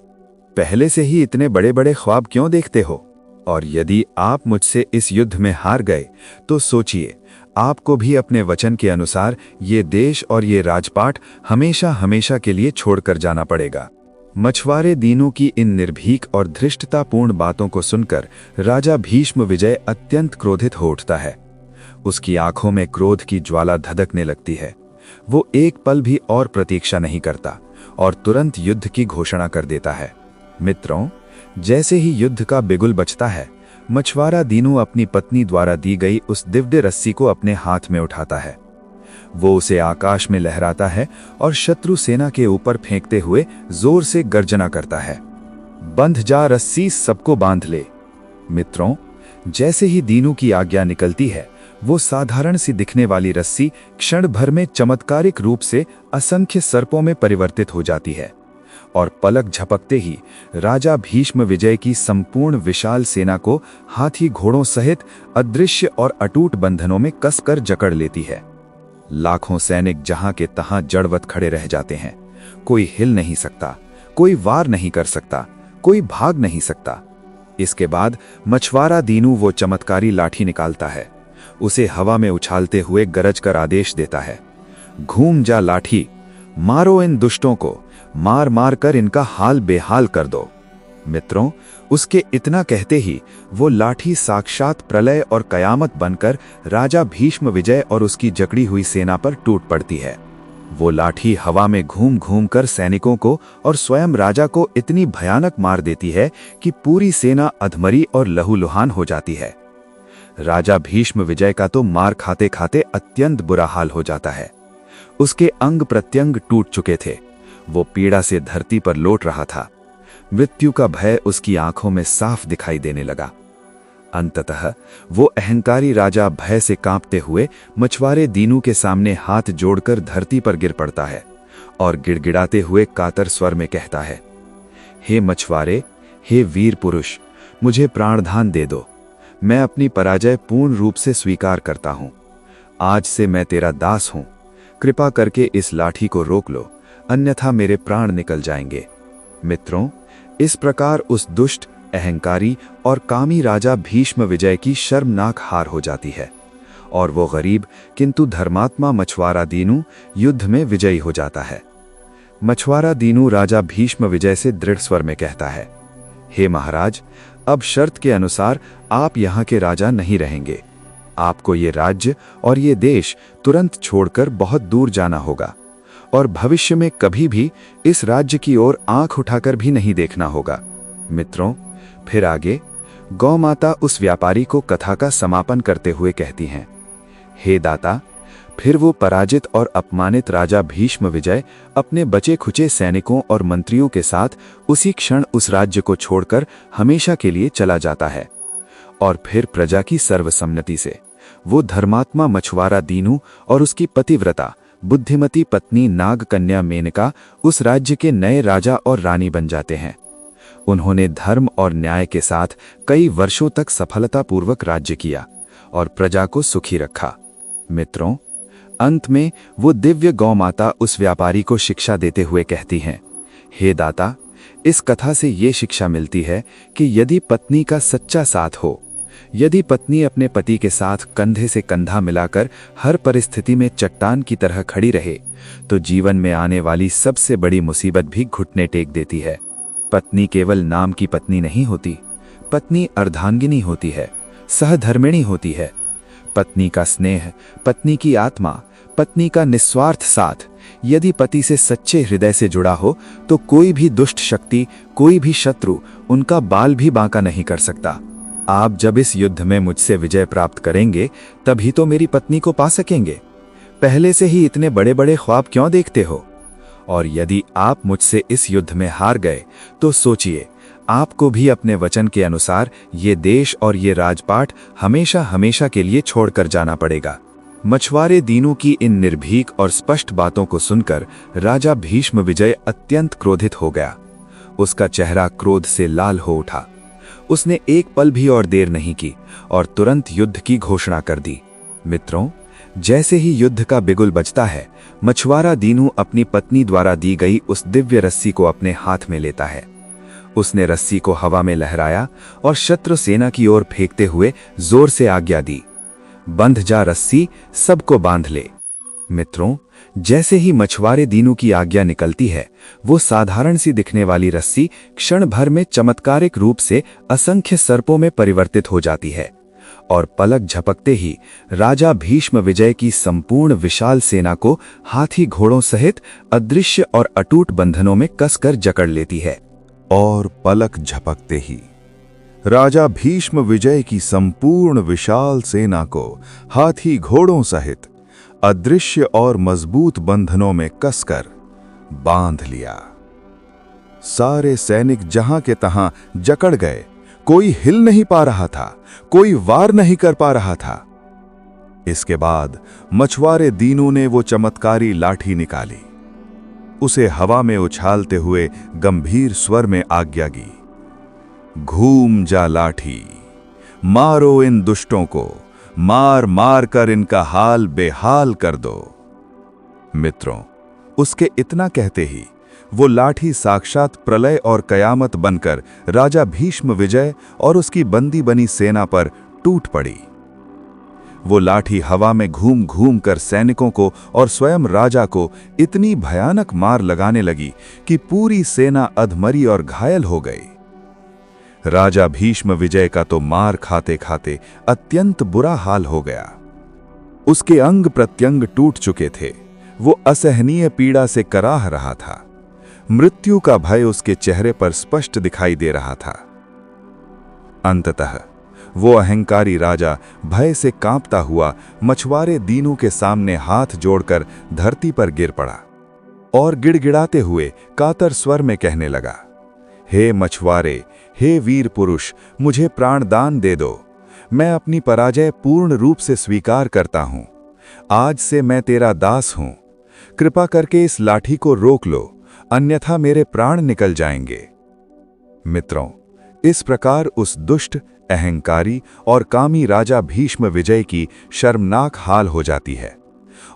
पहले से ही इतने बड़े बड़े ख्वाब क्यों देखते हो? और यदि आप मुझसे इस युद्ध में हार गए, तो सोचिए, आपको भी अपने वचन के अनुसार ये देश और ये राजपाट हमेशा हमेशा के लिए छोड़कर जाना पड़ेगा। मछुआरे दीनू की इन निर्भीक और धृष्टतापूर्ण बातों को सुनकर राजा भीष्म विजय अत्यंत क्रोधित हो उठता है। उसकी आंखों में क्रोध की ज्वाला धधकने लगती है। वो एक पल भी और प्रतीक्षा नहीं करता और तुरंत युद्ध की घोषणा कर देता है। मित्रों, जैसे ही युद्ध का बिगुल बजता है, मछुआरा दीनू अपनी पत्नी द्वारा दी गई उस दिव्य रस्सी को अपने हाथ में उठाता है। वो उसे आकाश में लहराता है और शत्रु सेना के ऊपर फेंकते हुए जोर से गर्जना करता है, बंध जा रस्सी, सबको बांध ले। मित्रों, जैसे ही दीनू की आज्ञा निकलती है, वो साधारण सी दिखने वाली रस्सी क्षण भर में चमत्कारिक रूप से असंख्य सर्पों में परिवर्तित हो जाती है और पलक झपकते ही राजा भीष्म विजय की संपूर्ण विशाल सेना को हाथी घोड़ों सहित अदृश्य और अटूट बंधनों में कसकर जकड़ लेती है। लाखों सैनिक जहां के तहां जड़वत खड़े रह जाते हैं। कोई हिल नहीं सकता, कोई वार नहीं कर सकता, कोई भाग नहीं सकता। इसके बाद मछुआरा दीनू वो चमत्कारी लाठी निकालता है, उसे हवा में उछालते हुए गरज कर आदेश देता है, घूम जा लाठी, मारो इन दुष्टों को, मार मार कर इनका हाल बेहाल कर दो। मित्रों, उसके इतना कहते ही वो लाठी साक्षात प्रलय और कयामत बनकर राजा भीष्म विजय और उसकी जकड़ी हुई सेना पर टूट पड़ती है। वो लाठी हवा में घूम घूम कर सैनिकों को और स्वयं राजा को इतनी भयानक मार देती है कि पूरी सेना अधमरी और लहूलुहान हो जाती है। राजा भीष्म विजय का तो मार खाते खाते अत्यंत बुरा हाल हो जाता है। उसके अंग प्रत्यंग टूट चुके थे। वो पीड़ा से धरती पर लौट रहा था। मृत्यु का भय उसकी आंखों में साफ दिखाई देने लगा। अंततः वो अहंकारी राजा भय से कांपते हुए मछुआरे दीनू के सामने हाथ जोड़कर धरती पर गिर पड़ता है और गिड़गिड़ाते हुए कातर स्वर में कहता है, हे मछुआरे, हे वीर पुरुष, मुझे प्राणदान दे दो। मैं अपनी पराजय पूर्ण रूप से स्वीकार करता हूं। आज से मैं तेरा दास हूं। कृपा करके इस लाठी को रोक लो। अन्यथा मेरे प्राण निकल जाएंगे। मित्रों, इस प्रकार उस दुष्ट, अहंकारी और कामी राजा भीष्म विजय की शर्मनाक हार हो जाती है और वो गरीब किंतु धर्मात्मा मछुआरा दीनू युद्ध में विजयी हो जाता है। मछुआरा दीनू राजा भीष्म विजय से दृढ़ स्वर में कहता है, हे महाराज, अब शर्त के अनुसार आप यहाँ के राजा नहीं रहेंगे। आपको ये राज्य और ये देश तुरंत छोड़कर बहुत दूर जाना होगा और भविष्य में कभी भी इस राज्य की ओर आंख उठाकर भी नहीं देखना होगा। मित्रों, फिर आगे गौ माता उस व्यापारी को कथा का समापन करते हुए कहती हैं, हे दाता, फिर वो पराजित और अपमानित राजा भीष्म विजय अपने बचे खुचे सैनिकों और मंत्रियों के साथ उसी क्षण उस राज्य को छोड़कर हमेशा के लिए चला जाता है और फिर प्रजा की सर्वसम्मति से वो धर्मात्मा मछुआरा दीनू और उसकी पतिव्रता बुद्धिमती पत्नी नाग कन्या मेनका उस राज्य के नए राजा और रानी बन जाते हैं। उन्होंने धर्म और न्याय के साथ कई वर्षों तक सफलतापूर्वक राज्य किया और प्रजा को सुखी रखा। मित्रों, अंत में वो दिव्य गौ माता उस व्यापारी को शिक्षा देते हुए कहती हैं, हे दाता, इस कथा से ये शिक्षा मिलती है कि यदि पत्नी का सच्चा साथ हो, यदि पत्नी अपने पति के साथ कंधे से कंधा मिलाकर हर परिस्थिति में चट्टान की तरह खड़ी रहे, तो जीवन में आने वाली सबसे बड़ी मुसीबत भी घुटने टेक देती है। पत्नी केवल नाम की पत्नी नहीं होती, पत्नी अर्धांगिनी होती है, सहधर्मिणी होती है। पत्नी का स्नेह, पत्नी की आत्मा, पत्नी का निस्वार्थ साथ यदि पति से सच्चे हृदय से जुड़ा हो तो कोई भी दुष्ट शक्ति, कोई भी शत्रु उनका बाल भी बांका नहीं कर सकता। आप जब इस युद्ध में मुझसे विजय प्राप्त करेंगे तभी तो मेरी पत्नी को पा सकेंगे। पहले से ही इतने बड़े बड़े ख्वाब क्यों देखते हो? और यदि आप मुझसे इस युद्ध में हार गए तो सोचिए, आपको भी अपने वचन के अनुसार ये देश और ये राजपाट हमेशा हमेशा के लिए छोड़कर जाना पड़ेगा। मछुआरे दीनू की इन निर्भीक और स्पष्ट बातों को सुनकर राजा भीष्म विजय अत्यंत क्रोधित हो गया। उसका चेहरा क्रोध से लाल हो उठा। उसने एक पल भी और देर नहीं की और तुरंत युद्ध की घोषणा कर दी। मित्रों, जैसे ही युद्ध का बिगुल बजता है, मछुआरा दीनू अपनी पत्नी द्वारा दी गई उस दिव्य रस्सी को अपने हाथ में लेता है। उसने रस्सी को हवा में लहराया और शत्रु सेना की ओर फेंकते हुए जोर से आज्ञा दी, बंध जा रस्सी, सबको बांध ले। मित्रों, जैसे ही मछुआरे दीनू की आज्ञा निकलती है, वो साधारण सी दिखने वाली रस्सी क्षण भर में चमत्कारिक रूप से असंख्य सर्पों में परिवर्तित हो जाती है और पलक झपकते ही राजा भीष्म विजय की संपूर्ण विशाल सेना को हाथी घोड़ों सहित अदृश्य और अटूट बंधनों में कसकर जकड़ लेती है। और पलक झपकते ही राजा भीष्म विजय की संपूर्ण विशाल सेना को हाथी घोड़ों सहित अदृश्य और मजबूत बंधनों में कसकर बांध लिया। सारे सैनिक जहां के तहां जकड़ गए। कोई हिल नहीं पा रहा था, कोई वार नहीं कर पा रहा था। इसके बाद मछुआरे दीनू ने वो चमत्कारी लाठी निकाली। उसे हवा में उछालते हुए गंभीर स्वर में आज्ञा की, घूम जा लाठी, मारो इन दुष्टों को, मार मार कर इनका हाल बेहाल कर दो। मित्रों, उसके इतना कहते ही वो लाठी साक्षात प्रलय और कयामत बनकर राजा भीष्म विजय और उसकी बंदी बनी सेना पर टूट पड़ी। वो लाठी हवा में घूम घूम कर सैनिकों को और स्वयं राजा को इतनी भयानक मार लगाने लगी कि पूरी सेना अधमरी और घायल हो गई। राजा भीष्म विजय का तो मार खाते खाते अत्यंत बुरा हाल हो गया। उसके अंग प्रत्यंग टूट चुके थे। वो असहनीय पीड़ा से कराह रहा था। मृत्यु का भय उसके चेहरे पर स्पष्ट दिखाई दे रहा था। अंततः वो अहंकारी राजा भय से कांपता हुआ मछुआरे दीनू के सामने हाथ जोड़कर धरती पर गिर पड़ा और गिड़गिड़ाते हुए कातर स्वर में कहने लगा, हे मछुआरे, हे वीर पुरुष, मुझे प्राणदान दे दो। मैं अपनी पराजय पूर्ण रूप से स्वीकार करता हूं। आज से मैं तेरा दास हूं। कृपा करके इस लाठी को रोक लो, अन्यथा मेरे प्राण निकल जाएंगे। मित्रों, इस प्रकार उस दुष्ट, अहंकारी और कामी राजा भीष्म विजय की शर्मनाक हाल हो जाती है।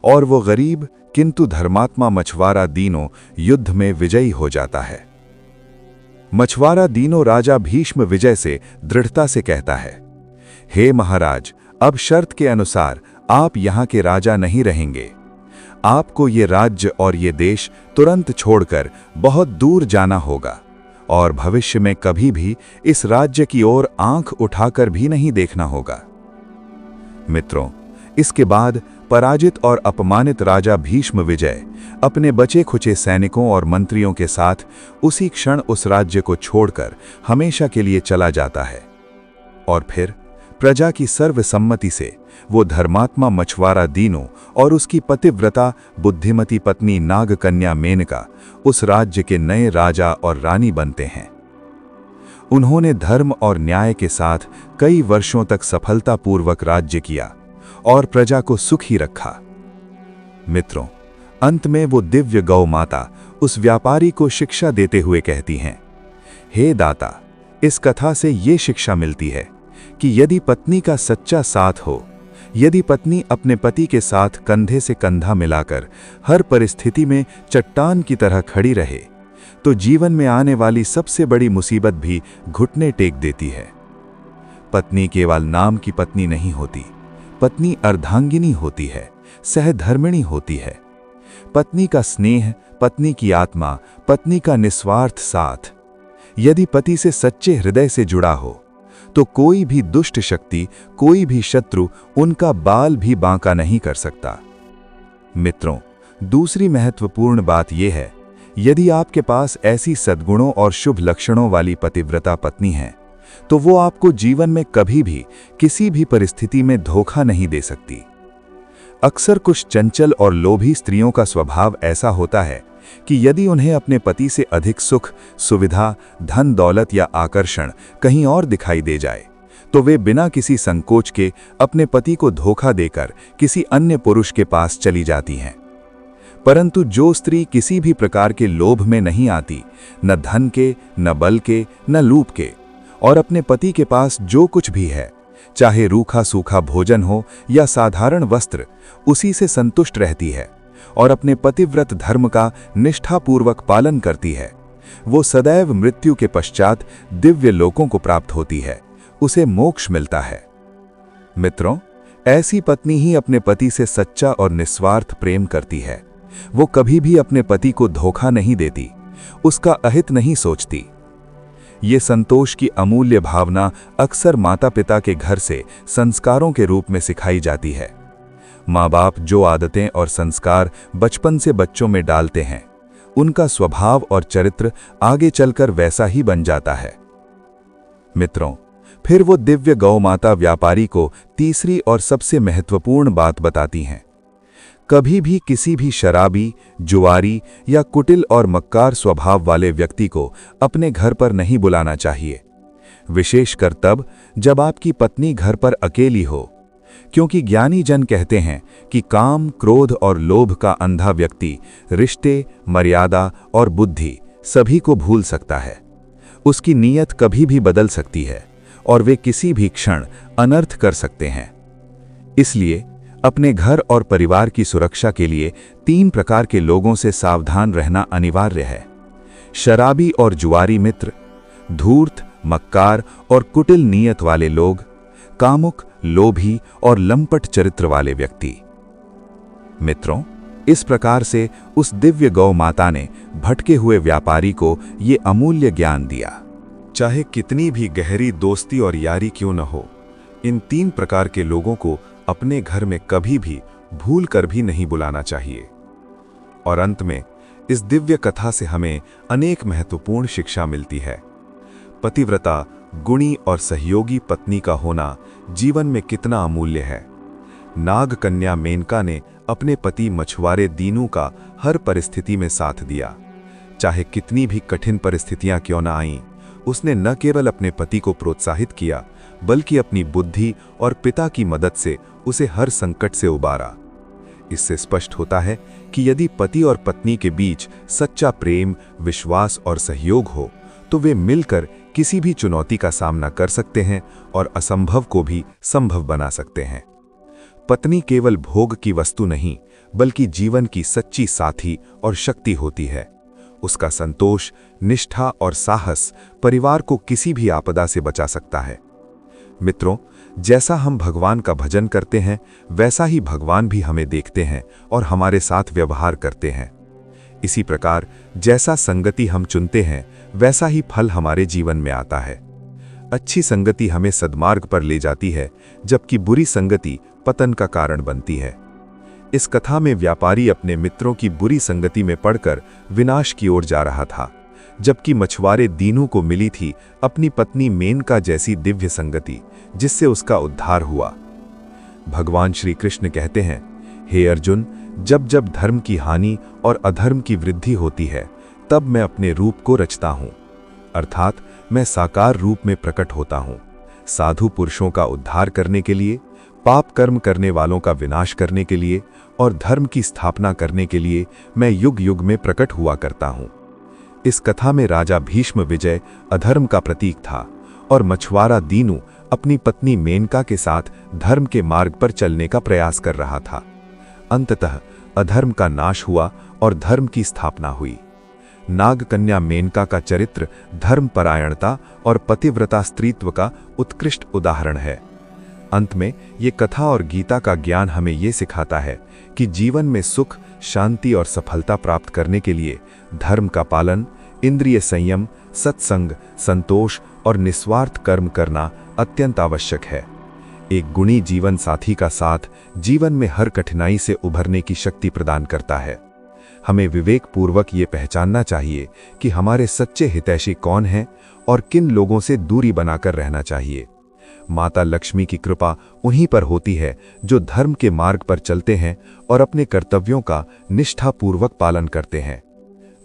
और वो गरीब किंतु धर्मात्मा मछवारा दीनो युद्ध में विजयी हो जाता है। मछवारा दीनो राजा भीष्म विजय से दृढ़ता से कहता है, हे महाराज, अब शर्त के अनुसार आप यहाँ के राजा नहीं रहेंगे। आपको ये राज्य और ये देश तुरंत छोड़कर बहुत दूर जाना होगा और भविष्य में कभी भी इस राज्य की ओर आंख उठाकर भी नहीं देखना होगा। मित्रों, इसके बाद पराजित और अपमानित राजा भीष्म विजय अपने बचे खुचे सैनिकों और मंत्रियों के साथ उसी क्षण उस राज्य को छोड़कर हमेशा के लिए चला जाता है। और फिर प्रजा की सर्वसम्मति से वो धर्मात्मा मछवारा दीनो और उसकी पतिव्रता बुद्धिमती पत्नी नागकन्या मेनका उस राज्य के नए राजा और रानी बनते हैं। उन्होंने धर्म और न्याय के साथ कई वर्षों तक सफलतापूर्वक राज्य किया और प्रजा को सुखी रखा। मित्रों, अंत में वो दिव्य गौ माता उस व्यापारी को शिक्षा देते हुए कहती हैं, हे दाता, इस कथा से ये शिक्षा मिलती है कि यदि पत्नी का सच्चा साथ हो, यदि पत्नी अपने पति के साथ कंधे से कंधा मिलाकर हर परिस्थिति में चट्टान की तरह खड़ी रहे, तो जीवन में आने वाली सबसे बड़ी मुसीबत भी घुटने टेक देती है। पत्नी केवल नाम की पत्नी नहीं होती, पत्नी अर्धांगिनी होती है, सहधर्मिणी होती है। पत्नी का स्नेह, पत्नी की आत्मा, पत्नी का निस्वार्थ साथ यदि पति से सच्चे हृदय से जुड़ा हो, तो कोई भी दुष्ट शक्ति, कोई भी शत्रु उनका बाल भी बांका नहीं कर सकता। मित्रों, दूसरी महत्वपूर्ण बात यह है, यदि आपके पास ऐसी सद्गुणों और शुभ लक्षणों वाली पतिव्रता पत्नी है, तो वो आपको जीवन में कभी भी किसी भी परिस्थिति में धोखा नहीं दे सकती। अक्सर कुछ चंचल और लोभी स्त्रियों का स्वभाव ऐसा होता है कि यदि उन्हें अपने पति से अधिक सुख, सुविधा, धन दौलत या आकर्षण कहीं और दिखाई दे जाए, तो वे बिना किसी संकोच के अपने पति को धोखा देकर किसी अन्य पुरुष के पास चली जाती हैं। परंतु जो स्त्री किसी भी प्रकार के लोभ में नहीं आती, न धन के, न बल के, न लूप के, और अपने पति के पास जो कुछ भी है, चाहे रूखा सूखा भोजन हो या साधारण वस्त्र, उसी से संतुष्ट रहती है और अपने पतिव्रत धर्म का निष्ठापूर्वक पालन करती है, वो सदैव मृत्यु के पश्चात दिव्य लोकों को प्राप्त होती है, उसे मोक्ष मिलता है। मित्रों, ऐसी पत्नी ही अपने पति से सच्चा और निस्वार्थ प्रेम करती है। वो कभी भी अपने पति को धोखा नहीं देती, उसका अहित नहीं सोचती। ये संतोष की अमूल्य भावना अक्सर माता पिता के घर से संस्कारों के रूप में सिखाई जाती है। माँ बाप जो आदतें और संस्कार बचपन से बच्चों में डालते हैं, उनका स्वभाव और चरित्र आगे चलकर वैसा ही बन जाता है। मित्रों, फिर वो दिव्य गौ माता व्यापारी को तीसरी और सबसे महत्वपूर्ण बात बताती हैं। कभी भी किसी भी शराबी, जुआरी या कुटिल और मक्कार स्वभाव वाले व्यक्ति को अपने घर पर नहीं बुलाना चाहिए, विशेषकर तब जब आपकी पत्नी घर पर अकेली हो, क्योंकि ज्ञानी जन कहते हैं कि काम, क्रोध और लोभ का अंधा व्यक्ति रिश्ते, मर्यादा और बुद्धि सभी को भूल सकता है। उसकी नीयत कभी भी बदल सकती है और वे किसी भी क्षण अनर्थ कर सकते हैं। इसलिए अपने घर और परिवार की सुरक्षा के लिए 3 प्रकार के लोगों से सावधान रहना अनिवार्य है: शराबी और जुआरी मित्र, धूर्त, मक्कार और कुटिल नीयत वाले लोग, कामुक, लोभी और लंपट चरित्र वाले व्यक्ति। मित्रों, इस प्रकार से उस दिव्य गौ माता ने भटके हुए व्यापारी को ये अमूल्य ज्ञान दिया। चाहे कितनी भी गहरी दोस्ती और यारी क्यों न हो, इन 3 प्रकार के लोगों को अपने घर में कभी भी भूल कर भी नहीं बुलाना चाहिए। और अंत में इस दिव्य कथा से हमें अनेक महत्वपूर्ण शिक्षा मिलती है। पतिव्रता, गुणी और सहयोगी पत्नी का होना जीवन में कितना अमूल्य है। नाग कन्या मेनका ने अपने पति मछुआरे दीनू का हर परिस्थिति में साथ दिया। चाहे कितनी भी कठिन परिस्थितियां क्यों न आईं, उसने न केवल अपने पति को प्रोत्साहित किया, बल्कि अपनी बुद्धि और पिता की मदद से उसे हर संकट से उबारा। इससे स्पष्ट होता है कि यदि पति और पत्नी के बीच सच्चा प्रेम, विश्वास और सहयोग हो, तो वे मिलकर किसी भी चुनौती का सामना कर सकते हैं और असंभव को भी संभव बना सकते हैं। पत्नी केवल भोग की वस्तु नहीं, बल्कि जीवन की सच्ची साथी और शक्ति होती है। उसका संतोष, निष्ठा और साहस परिवार को किसी भी आपदा से बचा सकता है। मित्रों, जैसा हम भगवान का भजन करते हैं, वैसा ही भगवान भी हमें देखते हैं और हमारे साथ व्यवहार करते हैं। इसी प्रकार जैसा संगति हम चुनते हैं, वैसा ही फल हमारे जीवन में आता है। अच्छी संगति हमें सद्मार्ग पर ले जाती है, जबकि बुरी संगति पतन का कारण बनती है। इस कथा में व्यापारी अपने मित्रों की बुरी संगति में पड़कर विनाश की ओर जा रहा था, जबकि मछुआरे दीनू को मिली थी अपनी पत्नी मेनका जैसी दिव्य संगति, जिससे उसका उद्धार हुआ। भगवान श्री कृष्ण कहते हैं, हे अर्जुन, जब जब धर्म की हानि और अधर्म की वृद्धि होती है, तब मैं अपने रूप को रचता हूं, अर्थात मैं साकार रूप में प्रकट होता हूं। साधु पुरुषों का उद्धार करने के लिए, पाप कर्म करने वालों का विनाश करने के लिए और धर्म की स्थापना करने के लिए मैं युग युग में प्रकट हुआ करता हूं। इस कथा में राजा भीष्म विजय अधर्म का प्रतीक था और मछुआरा दीनू अपनी पत्नी मेनका के साथ धर्म के मार्ग पर चलने का प्रयास कर रहा था। अंततः अधर्म का नाश हुआ और धर्म की स्थापना हुई। नागकन्या मेनका का चरित्र धर्मपरायणता और पतिव्रता स्त्रीत्व का उत्कृष्ट उदाहरण है। अंत में ये कथा और गीता का ज्ञान हमें ये सिखाता है कि जीवन में सुख, शांति और सफलता प्राप्त करने के लिए धर्म का पालन, इंद्रिय संयम, सत्संग, संतोष और निस्वार्थ कर्म करना अत्यंत आवश्यक है। एक गुणी जीवन साथी का साथ जीवन में हर कठिनाई से उभरने की शक्ति प्रदान करता है। हमें विवेकपूर्वक ये पहचानना चाहिए कि हमारे सच्चे हितैषी कौन हैं और किन लोगों से दूरी बनाकर रहना चाहिए। माता लक्ष्मी की कृपा उन्हीं पर होती है जो धर्म के मार्ग पर चलते हैं और अपने कर्तव्यों का निष्ठापूर्वक पालन करते हैं।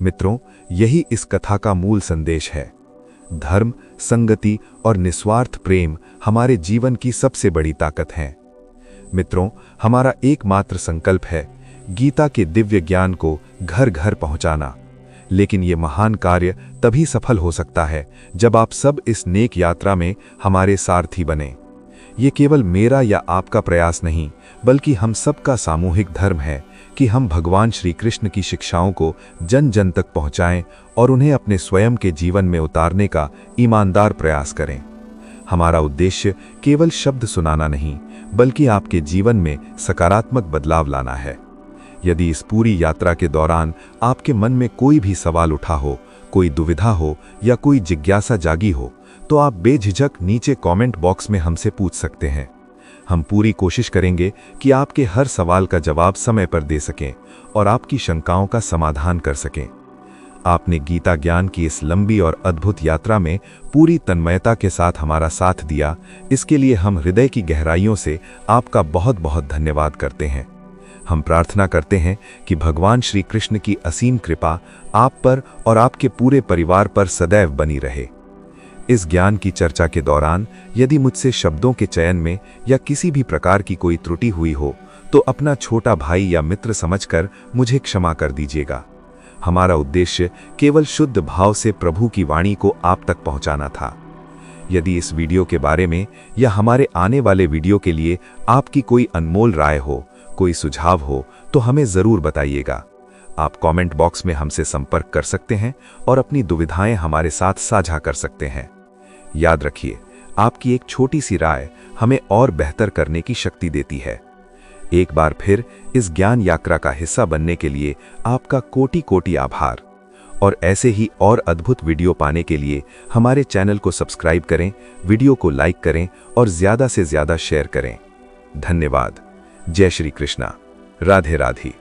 मित्रों, यही इस कथा का मूल संदेश है। धर्म, संगति और निस्वार्थ प्रेम हमारे जीवन की सबसे बड़ी ताकत है। मित्रों, हमारा एकमात्र संकल्प है गीता के दिव्य ज्ञान को घर घर पहुंचाना। लेकिन ये महान कार्य तभी सफल हो सकता है जब आप सब इस नेक यात्रा में हमारे सारथी बने। ये केवल मेरा या आपका प्रयास नहीं, बल्कि हम सबका सामूहिक धर्म है कि हम भगवान श्री कृष्ण की शिक्षाओं को जन जन तक पहुंचाएं और उन्हें अपने स्वयं के जीवन में उतारने का ईमानदार प्रयास करें। हमारा उद्देश्य केवल शब्द सुनाना नहीं, बल्कि आपके जीवन में सकारात्मक बदलाव लाना है। यदि इस पूरी यात्रा के दौरान आपके मन में कोई भी सवाल उठा हो, कोई दुविधा हो या कोई जिज्ञासा जागी हो, तो आप बेझिझक नीचे कमेंट बॉक्स में हमसे पूछ सकते हैं। हम पूरी कोशिश करेंगे कि आपके हर सवाल का जवाब समय पर दे सकें और आपकी शंकाओं का समाधान कर सकें। आपने गीता ज्ञान की इस लंबी और अद्भुत यात्रा में पूरी तन्मयता के साथ हमारा साथ दिया, इसके लिए हम हृदय की गहराइयों से आपका बहुत बहुत धन्यवाद करते हैं। हम प्रार्थना करते हैं कि भगवान श्री कृष्ण की असीम कृपा आप पर और आपके पूरे परिवार पर सदैव बनी रहे। इस ज्ञान की चर्चा के दौरान यदि मुझसे शब्दों के चयन में या किसी भी प्रकार की कोई त्रुटि हुई हो, तो अपना छोटा भाई या मित्र समझकर मुझे क्षमा कर दीजिएगा। हमारा उद्देश्य केवल शुद्ध भाव से प्रभु की वाणी को आप तक पहुंचाना था। यदि इस वीडियो के बारे में या हमारे आने वाले वीडियो के लिए आपकी कोई अनमोल राय हो, कोई सुझाव हो, तो हमें ज़रूर बताइएगा। आप कमेंट बॉक्स में हमसे संपर्क कर सकते हैं और अपनी दुविधाएं हमारे साथ साझा कर सकते हैं। याद रखिए, आपकी एक छोटी सी राय हमें और बेहतर करने की शक्ति देती है। एक बार फिर इस ज्ञान यात्रा का हिस्सा बनने के लिए आपका कोटि कोटि आभार। और ऐसे ही और अद्भुत वीडियो पाने के लिए हमारे चैनल को सब्सक्राइब करें, वीडियो को लाइक करें और ज़्यादा से ज़्यादा शेयर करें। धन्यवाद। जय श्री कृष्णा। राधे राधे।